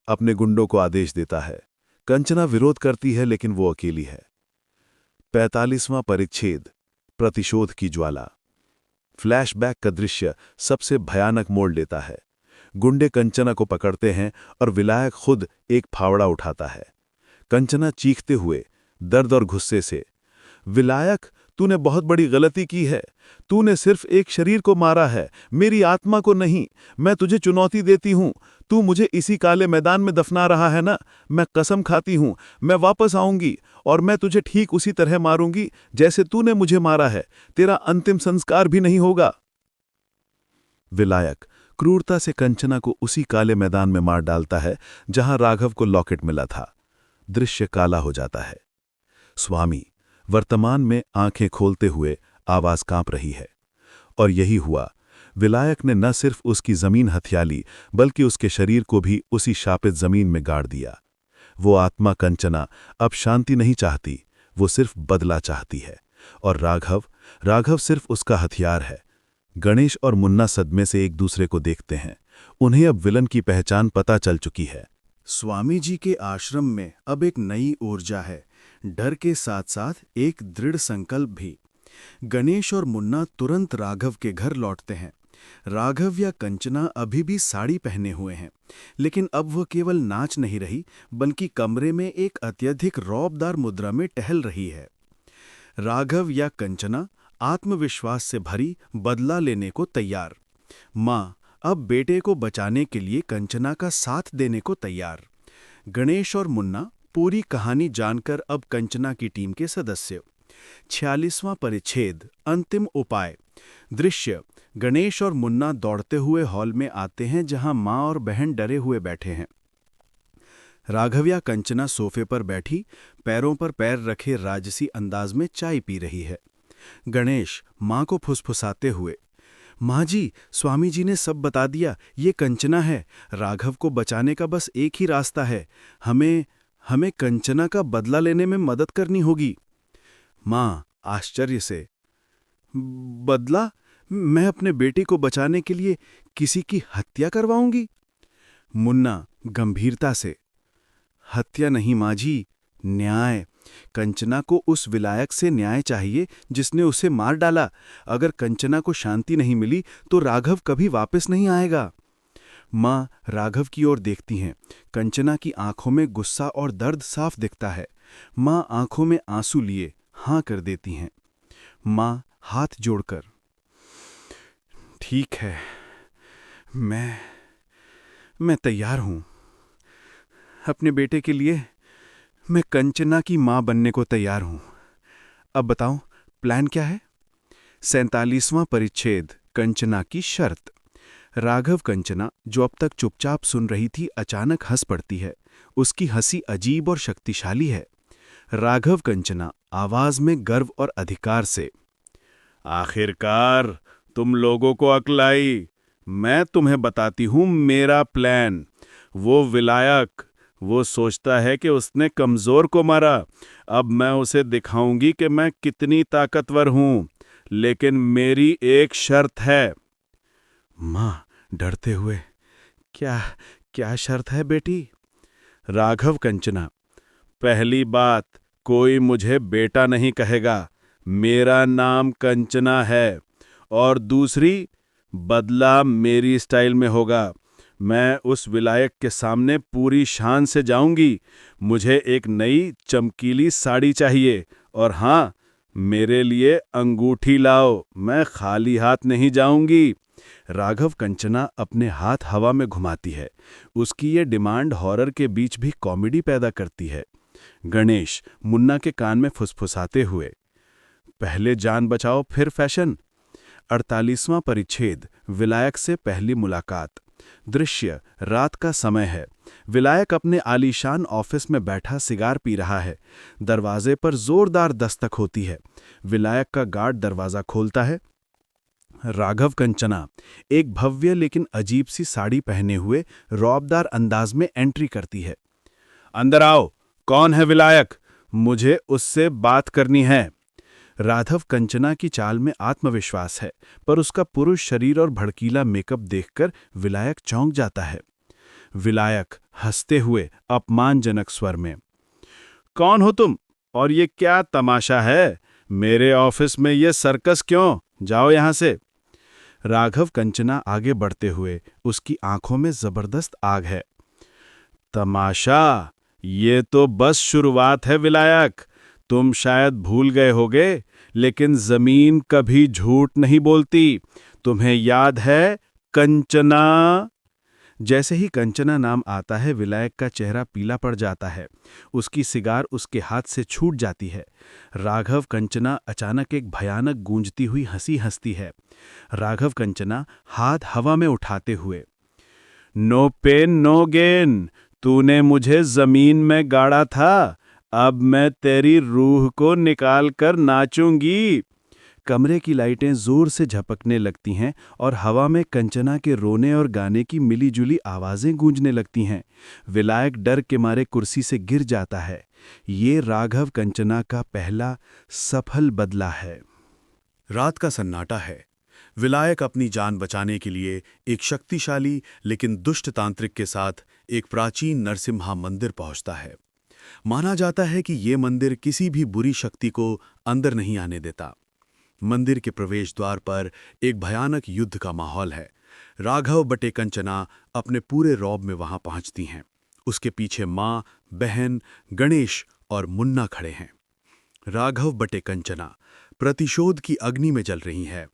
अपने गुंडों को आदेश देता है। कंचना विरोध करती है, लेकिन वो अकेली है। 45वां परिच्छेद, प्रतिशोध की ज्वाला। फ्लैशबैक का दृश्य सबसे भयानक मोड़ लेता है। गुंडे कंचना को पकड़ते हैं और विलायक खुद एक फावड़ा उठाता है। कंचना चीखते हुए दर्द और गुस्से से, विलायक, तूने बहुत बड़ी गलती की है, तूने सिर्फ एक शरीर को मारा है, मेरी आत्मा को नहीं। मैं तुझे चुनौती देती हूं, तू मुझे इसी काले मैदान में दफना रहा है ना? मैं कसम खाती हूं, मैं वापस आऊंगी और मैं तुझे ठीक उसी तरह मारूंगी जैसे तूने मुझे मारा है। तेरा अंतिम संस्कार भी नहीं होगा। विलायक क्रूरता से कंचना को उसी काले मैदान में मार डालता है जहां राघव को लॉकेट मिला था। दृश्य काला हो जाता है। स्वामी वर्तमान में आंखें खोलते हुए आवाज कांप रही है। और यही हुआ। विलायक ने न सिर्फ उसकी जमीन हथिया ली, बल्कि उसके शरीर को भी उसी शापित जमीन में गाड़ दिया। वो आत्मा कंचना अब शांति नहीं चाहती, वो सिर्फ बदला चाहती है। और राघव सिर्फ उसका हथियार है। गणेश और मुन्ना सदमे से एक दूसरे को देखते हैं। उन्हें अब विलन की पहचान पता चल चुकी है। स्वामी जी के आश्रम में अब एक नई ऊर्जा है, डर के साथ साथ एक दृढ़ संकल्प भी। गणेश और मुन्ना तुरंत राघव के घर लौटते हैं। राघव या कंचना अभी भी साड़ी पहने हुए हैं, लेकिन अब वह केवल नाच नहीं रही, बल्कि कमरे में एक अत्यधिक रौबदार मुद्रा में टहल रही है। राघव या कंचना आत्मविश्वास से भरी, बदला लेने को तैयार। माँ अब बेटे को बचाने के लिए कंचना का साथ देने को तैयार। गणेश और मुन्ना पूरी कहानी जानकर अब कंचना की टीम के सदस्य। 46वां परिच्छेद, अंतिम उपाय। दृश्य गणेश और मुन्ना दौड़ते हुए हॉल में आते हैं जहां माँ और बहन डरे हुए बैठे हैं। राघव या कंचना सोफे पर बैठी, पैरों पर पैर रखे राजसी अंदाज में चाय पी रही है। गणेश माँ को फुसफुसाते हुए, माँ जी, स्वामी जी ने सब बता दिया, ये कंचना है। राघव को बचाने का बस एक ही रास्ता है, हमें कंचना का बदला लेने में मदद करनी होगी। माँ आश्चर्य से, बदला? मैं अपने बेटे को बचाने के लिए किसी की हत्या करवाऊंगी? मुन्ना गंभीरता से, हत्या नहीं माँ जी, न्याय। कंचना को उस विलायक से न्याय चाहिए जिसने उसे मार डाला। अगर कंचना को शांति नहीं मिली तो राघव कभी वापस नहीं आएगा। माँ राघव की ओर देखती हैं। कंचना की आंखों में गुस्सा और दर्द साफ दिखता है। माँ आंखों में आंसू लिए हाँ कर देती हैं। माँ हाथ जोड़कर, ठीक है, मैं तैयार हूं। अपने बेटे के लिए मैं कंचना की मां बनने को तैयार हूं। अब बताओ प्लान क्या है? 47वां परिच्छेद, कंचना की शर्त। राघव कंचना, जो अब तक चुपचाप सुन रही थी, अचानक हंस पड़ती है। उसकी हंसी अजीब और शक्तिशाली है। राघव कंचना आवाज में गर्व और अधिकार से, आखिरकार तुम लोगों को अक्ल आई। मैं तुम्हें बताती हूं मेरा प्लान। वो विलायक, वो सोचता है कि उसने कमजोर को मारा। अब मैं उसे दिखाऊंगी कि मैं कितनी ताकतवर हूं, लेकिन मेरी एक शर्त है। मां डरते हुए, क्या शर्त है बेटी? राघव कंचना, पहली बात, कोई मुझे बेटा नहीं कहेगा, मेरा नाम कंचना है। और दूसरी, बदला मेरी स्टाइल में होगा। मैं उस विलायक के सामने पूरी शान से जाऊंगी। मुझे एक नई चमकीली साड़ी चाहिए, और हाँ, मेरे लिए अंगूठी लाओ, मैं खाली हाथ नहीं जाऊंगी। राघव कंचना अपने हाथ हवा में घुमाती है। उसकी ये डिमांड हॉरर के बीच भी कॉमेडी पैदा करती है। गणेश मुन्ना के कान में फुसफुसाते हुए, पहले जान बचाओ फिर फैशन। 48वां परिच्छेद, विलायक से पहली मुलाकात। दृश्य, रात का समय है। विलायक अपने आलीशान ऑफिस में बैठा सिगार पी रहा है। दरवाजे पर जोरदार दस्तक होती है। विलायक का गार्ड दरवाजा खोलता है। राघव कंचना एक भव्य लेकिन अजीब सी साड़ी पहने हुए रौबदार अंदाज में एंट्री करती है। अंदर आओ। कौन है विलायक? मुझे उससे बात करनी है। राघव कंचना की चाल में आत्मविश्वास है, पर उसका पुरुष शरीर और भड़कीला मेकअप देखकर विलायक चौंक जाता है। विलायक हंसते हुए अपमानजनक स्वर में, कौन हो तुम और ये क्या तमाशा है? मेरे ऑफिस में ये सर्कस क्यों? जाओ यहां से। राघव कंचना आगे बढ़ते हुए, उसकी आंखों में जबरदस्त आग है। तमाशा? ये तो बस शुरुआत है विलायक। तुम शायद भूल गए होगे, लेकिन जमीन कभी झूठ नहीं बोलती। तुम्हें याद है कंचना? जैसे ही कंचना नाम आता है, विलायक का चेहरा पीला पड़ जाता है। उसकी सिगार उसके हाथ से छूट जाती है। राघव कंचना अचानक एक भयानक गूंजती हुई हंसी हंसती है। राघव कंचना हाथ हवा में उठाते हुए, नो पेन नो गेन। तूने मुझे जमीन में गाड़ा था, अब मैं तेरी रूह को निकाल कर नाचूंगी। कमरे की लाइटें जोर से झपकने लगती हैं और हवा में कंचना के रोने और गाने की मिलीजुली आवाजें गूंजने लगती हैं। विलायक डर के मारे कुर्सी से गिर जाता है। ये राघव कंचना का पहला सफल बदला है। रात का सन्नाटा है। विलायक अपनी जान बचाने के लिए एक शक्तिशाली लेकिन दुष्ट तांत्रिक के साथ एक प्राचीन नरसिम्हा मंदिर पहुंचता है। माना जाता है कि ये मंदिर किसी भी बुरी शक्ति को अंदर नहीं आने देता। मंदिर के प्रवेश द्वार पर एक भयानक युद्ध का माहौल है। राघव बटे कंचना अपने पूरे रौब में वहां पहुंचती हैं। उसके पीछे मां, बहन, गणेश और मुन्ना खड़े हैं। राघव बटे कंचना प्रतिशोध की अग्नि में जल रही है।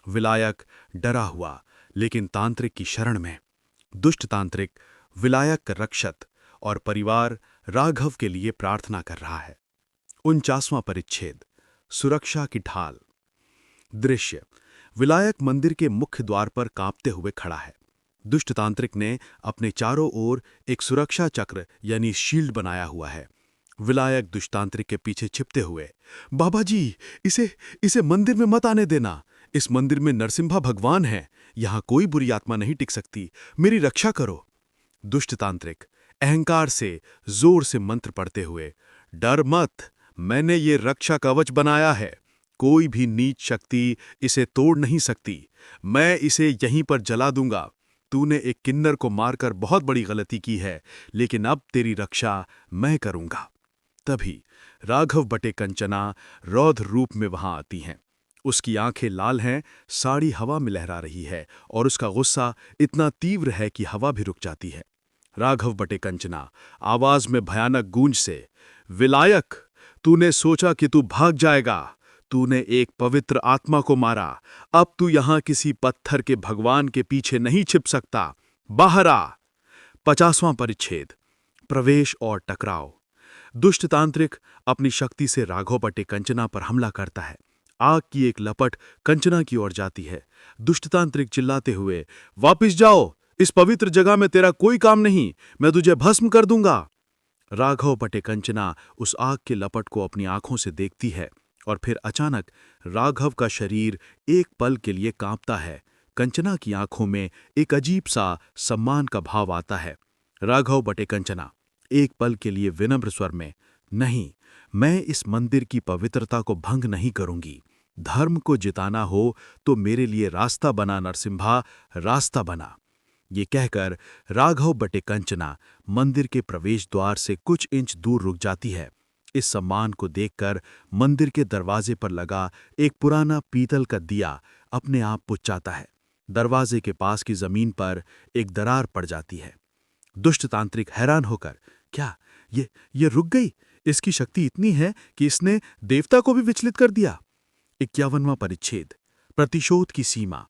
विलायक डरा हुआ लेकिन तांत्रिक की शरण में। दुष्ट तांत्रिक विलायक का रक्षक और परिवार राघव के लिए प्रार्थना कर रहा है। 49वां परिच्छेद, सुरक्षा की ढाल। दृश्य, विलायक मंदिर के मुख्य द्वार पर कांपते हुए खड़ा है। दुष्ट तांत्रिक ने अपने चारों ओर एक सुरक्षा चक्र यानी शील्ड बनाया हुआ है। विलायक दुष्टांत्रिक के पीछे छिपते हुए, बाबा जी, इसे मंदिर में मत आने देना। इस मंदिर में नरसिम्हा भगवान है। यहां कोई बुरी आत्मा नहीं टिक सकती। मेरी रक्षा करो। दुष्ट तांत्रिक अहंकार से जोर से मंत्र पढ़ते हुए, डर मत, मैंने ये रक्षा कवच बनाया है। कोई भी नीच शक्ति इसे तोड़ नहीं सकती। मैं इसे यहीं पर जला दूंगा। तूने एक किन्नर को मारकर बहुत बड़ी गलती की है, लेकिन अब तेरी रक्षा मैं करूंगा। तभी राघव बटे कंचना रौद्र रूप में वहां आती हैं। उसकी आंखें लाल हैं, साड़ी हवा में लहरा रही है और उसका गुस्सा इतना तीव्र है कि हवा भी रुक जाती है। राघव बटे कंचना आवाज में भयानक गूंज से, विलायक, तूने सोचा कि तू भाग जाएगा। तूने एक पवित्र आत्मा को मारा। अब तू यहां किसी पत्थर के भगवान के पीछे नहीं छिप सकता। बाहर आ। 50वां परिच्छेद, प्रवेश और टकराव। दुष्ट तांत्रिक अपनी शक्ति से राघव बटे कंचना पर हमला करता है। आग की एक लपट कंचना की ओर जाती है। दुष्ट तांत्रिक चिल्लाते हुए, वापिस जाओ, इस पवित्र जगह में तेरा कोई काम नहीं, मैं तुझे भस्म कर दूंगा। राघव बटे कंचना उस आग के लपट को अपनी आंखों से देखती है और फिर अचानक राघव का शरीर एक पल के लिए कांपता है। कंचना की आंखों में एक अजीब सा सम्मान का भाव आता है। राघव बटे कंचना एक पल के लिए विनम्र स्वर में, नहीं, मैं इस मंदिर की पवित्रता को भंग नहीं करूंगी। धर्म को जिताना हो तो मेरे लिए रास्ता बना नरसिम्हा, रास्ता बना। ये कहकर राघव बटे कंचना मंदिर के प्रवेश द्वार से कुछ इंच दूर रुक जाती है। इस सम्मान को देखकर मंदिर के दरवाजे पर लगा एक पुराना पीतल का दिया अपने आप बुझ जाता है। दरवाजे के पास की जमीन पर एक दरार पड़ जाती है। दुष्ट तांत्रिक हैरान होकर, क्या ये रुक गई? इसकी शक्ति इतनी है कि इसने देवता को भी विचलित कर दिया। 51वां परिच्छेद, प्रतिशोध की सीमा।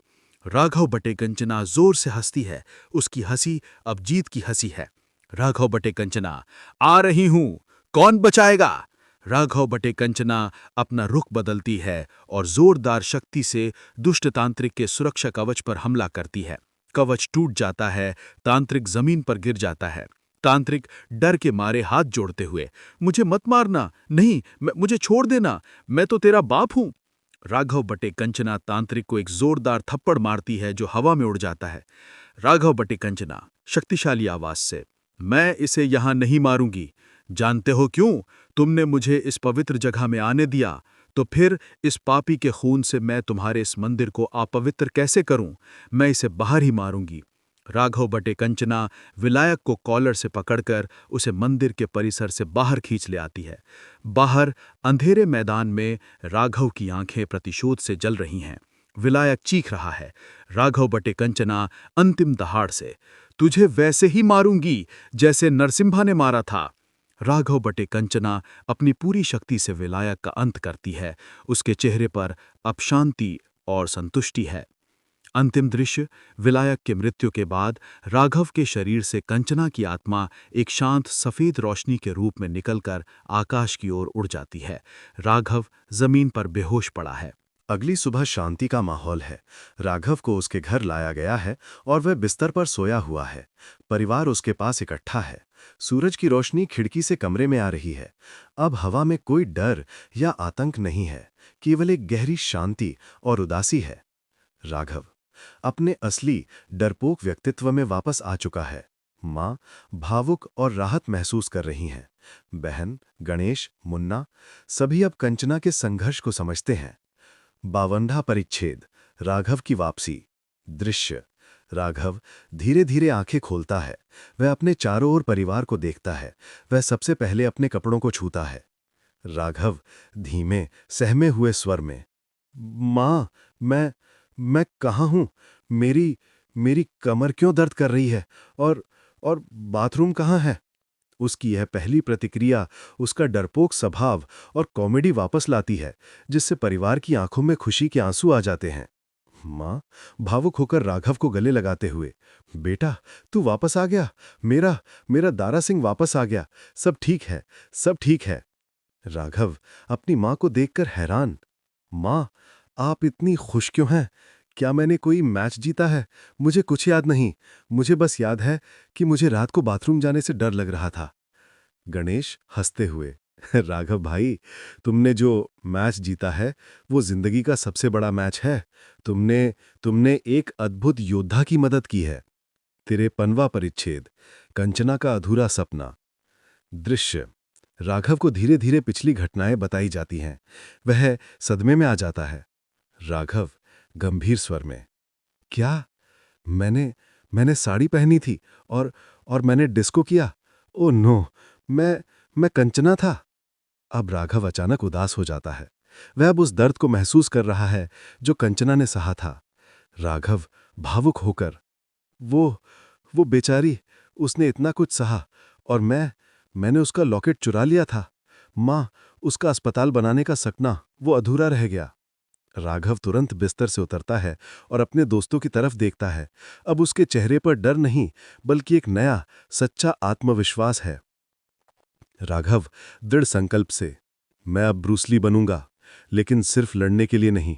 राघव बटे कंचना जोर से हंसती है। उसकी हंसी अब जीत की हंसी है। राघव बटे कंचना, आ रही हूं, कौन बचाएगा? राघव बटे कंचना अपना रुख बदलती है और जोरदार शक्ति से दुष्ट तांत्रिक के सुरक्षा कवच पर हमला करती है। कवच टूट जाता है, तांत्रिक जमीन पर गिर जाता है। तांत्रिक डर के मारे हाथ जोड़ते हुए, मुझे मत मारना, नहीं, मुझे छोड़ देना, मैं तो तेरा बाप हूं। राघव बटे कंचना तांत्रिक को एक जोरदार थप्पड़ मारती है जो हवा में उड़ जाता है। राघव बटे कंचना शक्तिशाली आवाज से, मैं इसे यहां नहीं मारूंगी। जानते हो क्यों? तुमने मुझे इस पवित्र जगह में आने दिया, तो फिर इस पापी के खून से मैं तुम्हारे इस मंदिर को अपवित्र कैसे करूं? मैं इसे बाहर ही मारूंगी। राघव बटे कंचना विलायक को कॉलर से पकड़कर उसे मंदिर के परिसर से बाहर खींच ले आती है। बाहर अंधेरे मैदान में राघव की आंखें प्रतिशोध से जल रही हैं। विलायक चीख रहा है, राघव बटे कंचना अंतिम दहाड़ से, तुझे वैसे ही मारूंगी जैसे नरसिम्हा ने मारा था। राघव बटे कंचना अपनी पूरी शक्ति से विलायक का अंत करती है। उसके चेहरे पर अब शांति और संतुष्टि है। अंतिम दृश्य, विलायक के मृत्यु के बाद राघव के शरीर से कंचना की आत्मा एक शांत सफेद रोशनी के रूप में निकलकर आकाश की ओर उड़ जाती है। राघव जमीन पर बेहोश पड़ा है। अगली सुबह शांति का माहौल है। राघव को उसके घर लाया गया है और वह बिस्तर पर सोया हुआ है। परिवार उसके पास इकट्ठा है। सूरज की रोशनी खिड़की से कमरे में आ रही है। अब हवा में कोई डर या आतंक नहीं है, केवल एक गहरी शांति और उदासी है। राघव अपने असली डरपोक व्यक्तित्व में वापस आ चुका है। माँ भावुक और राहत महसूस कर रही हैं। बहन, गणेश, मुन्ना सभी अब कंचना के संघर्ष को समझते हैं। 52वां परिच्छेद, राघव की वापसी। दृश्य, राघव धीरे धीरे आंखें खोलता है। वह अपने चारों ओर परिवार को देखता है। वह सबसे पहले अपने कपड़ों को छूता है। राघव धीमे सहमे हुए स्वर में, माँ, मैं कहाँ हूँ? मेरी कमर क्यों दर्द कर रही है? और बाथरूम कहाँ है? उसकी यह पहली प्रतिक्रिया उसका डरपोक स्वभाव और कॉमेडी वापस लाती है, जिससे परिवार की आंखों में खुशी के आंसू आ जाते हैं। माँ भावुक होकर राघव को गले लगाते हुए, बेटा, तू वापस आ गया। मेरा दारा सिंह वापस आ गया। सब ठीक है, सब ठीक है। राघव अपनी माँ को देखकर हैरान, माँ, आप इतनी खुश क्यों हैं? क्या मैंने कोई मैच जीता है? मुझे कुछ याद नहीं। मुझे बस याद है कि मुझे रात को बाथरूम जाने से डर लग रहा था। गणेश हंसते हुए, राघव भाई, तुमने जो मैच जीता है वो जिंदगी का सबसे बड़ा मैच है। तुमने एक अद्भुत योद्धा की मदद की है। 53वां परिच्छेद, कंचना का अधूरा सपना। दृश्य, राघव को धीरे धीरे पिछली घटनाएं बताई जाती हैं। वह सदमे में आ जाता है। राघव गंभीर स्वर में, क्या? मैंने साड़ी पहनी थी और मैंने डिस्को किया। ओह नो, मैं कंचना था। अब राघव अचानक उदास हो जाता है। वह अब उस दर्द को महसूस कर रहा है जो कंचना ने सहा था। राघव भावुक होकर, वो बेचारी, उसने इतना कुछ सहा और मैंने उसका लॉकेट चुरा लिया था। माँ, उसका अस्पताल बनाने का सपना वो अधूरा रह गया। राघव तुरंत बिस्तर से उतरता है और अपने दोस्तों की तरफ देखता है। अब उसके चेहरे पर डर नहीं, बल्कि एक नया सच्चा आत्मविश्वास है। राघव दृढ़ संकल्प से, मैं अब ब्रूस ली बनूंगा, लेकिन सिर्फ लड़ने के लिए नहीं,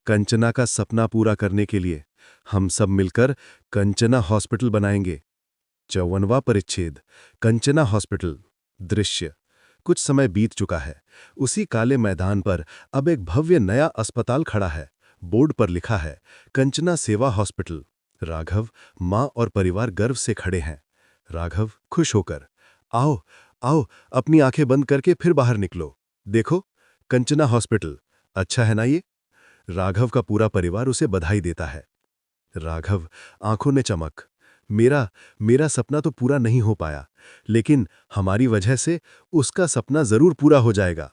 कंचना का सपना पूरा करने के लिए। हम सब मिलकर कंचना हॉस्पिटल बनाएंगे। 54वां परिच्छेद, कंचना हॉस्पिटल। दृश्य, कुछ समय बीत चुका है। उसी काले मैदान पर अब एक भव्य नया अस्पताल खड़ा है। बोर्ड पर लिखा है, कंचना सेवा हॉस्पिटल। राघव, माँ और परिवार गर्व से खड़े हैं। राघव खुश होकर, आओ आओ, अपनी आंखें बंद करके फिर बाहर निकलो। देखो, कंचना हॉस्पिटल, अच्छा है ना ये? राघव का पूरा परिवार उसे बधाई देता है। राघव आंखों ने चमक, मेरा सपना तो पूरा नहीं हो पाया, लेकिन हमारी वजह से उसका सपना जरूर पूरा हो जाएगा।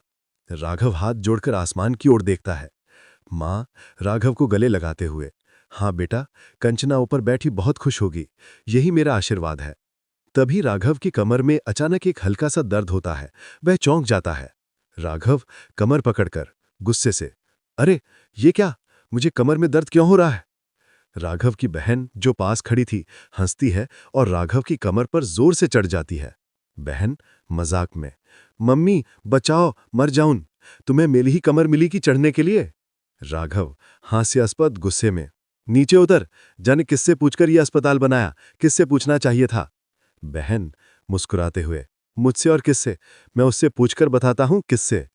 राघव हाथ जोड़कर आसमान की ओर देखता है। माँ राघव को गले लगाते हुए, हाँ बेटा, कंचना ऊपर बैठी बहुत खुश होगी, यही मेरा आशीर्वाद है। तभी राघव की कमर में अचानक एक हल्का सा दर्द होता है। वह चौंक जाता है। राघव कमर पकड़कर गुस्से से, अरे ये क्या, मुझे कमर में दर्द क्यों हो रहा है? राघव की बहन जो पास खड़ी थी हंसती है और राघव की कमर पर जोर से चढ़ जाती है। बहन मजाक में, मम्मी बचाओ, मर जाऊं, तुम्हें मेरी ही कमर मिली कि चढ़ने के लिए? राघव हास्यास्पद गुस्से में, नीचे उतर, जाने किससे पूछकर यह अस्पताल बनाया, किससे पूछना चाहिए था? बहन मुस्कुराते हुए, मुझसे और किससे? मैं उससे पूछकर बताता हूं किससे।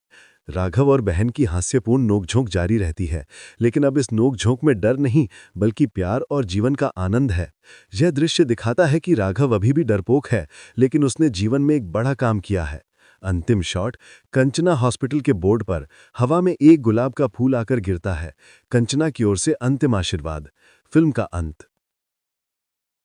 राघव और बहन की हास्यपूर्ण नोकझोंक जारी रहती है, लेकिन अब इस नोकझोंक में डर नहीं बल्कि प्यार और जीवन का आनंद है। यह दृश्य दिखाता है कि राघव अभी भी डरपोक है, लेकिन उसने जीवन में एक बड़ा काम किया है। अंतिम शॉट, कंचना हॉस्पिटल के बोर्ड पर हवा में एक गुलाब का फूल आकर गिरता है। कंचना की ओर से अंतिम आशीर्वाद। फिल्म का अंत।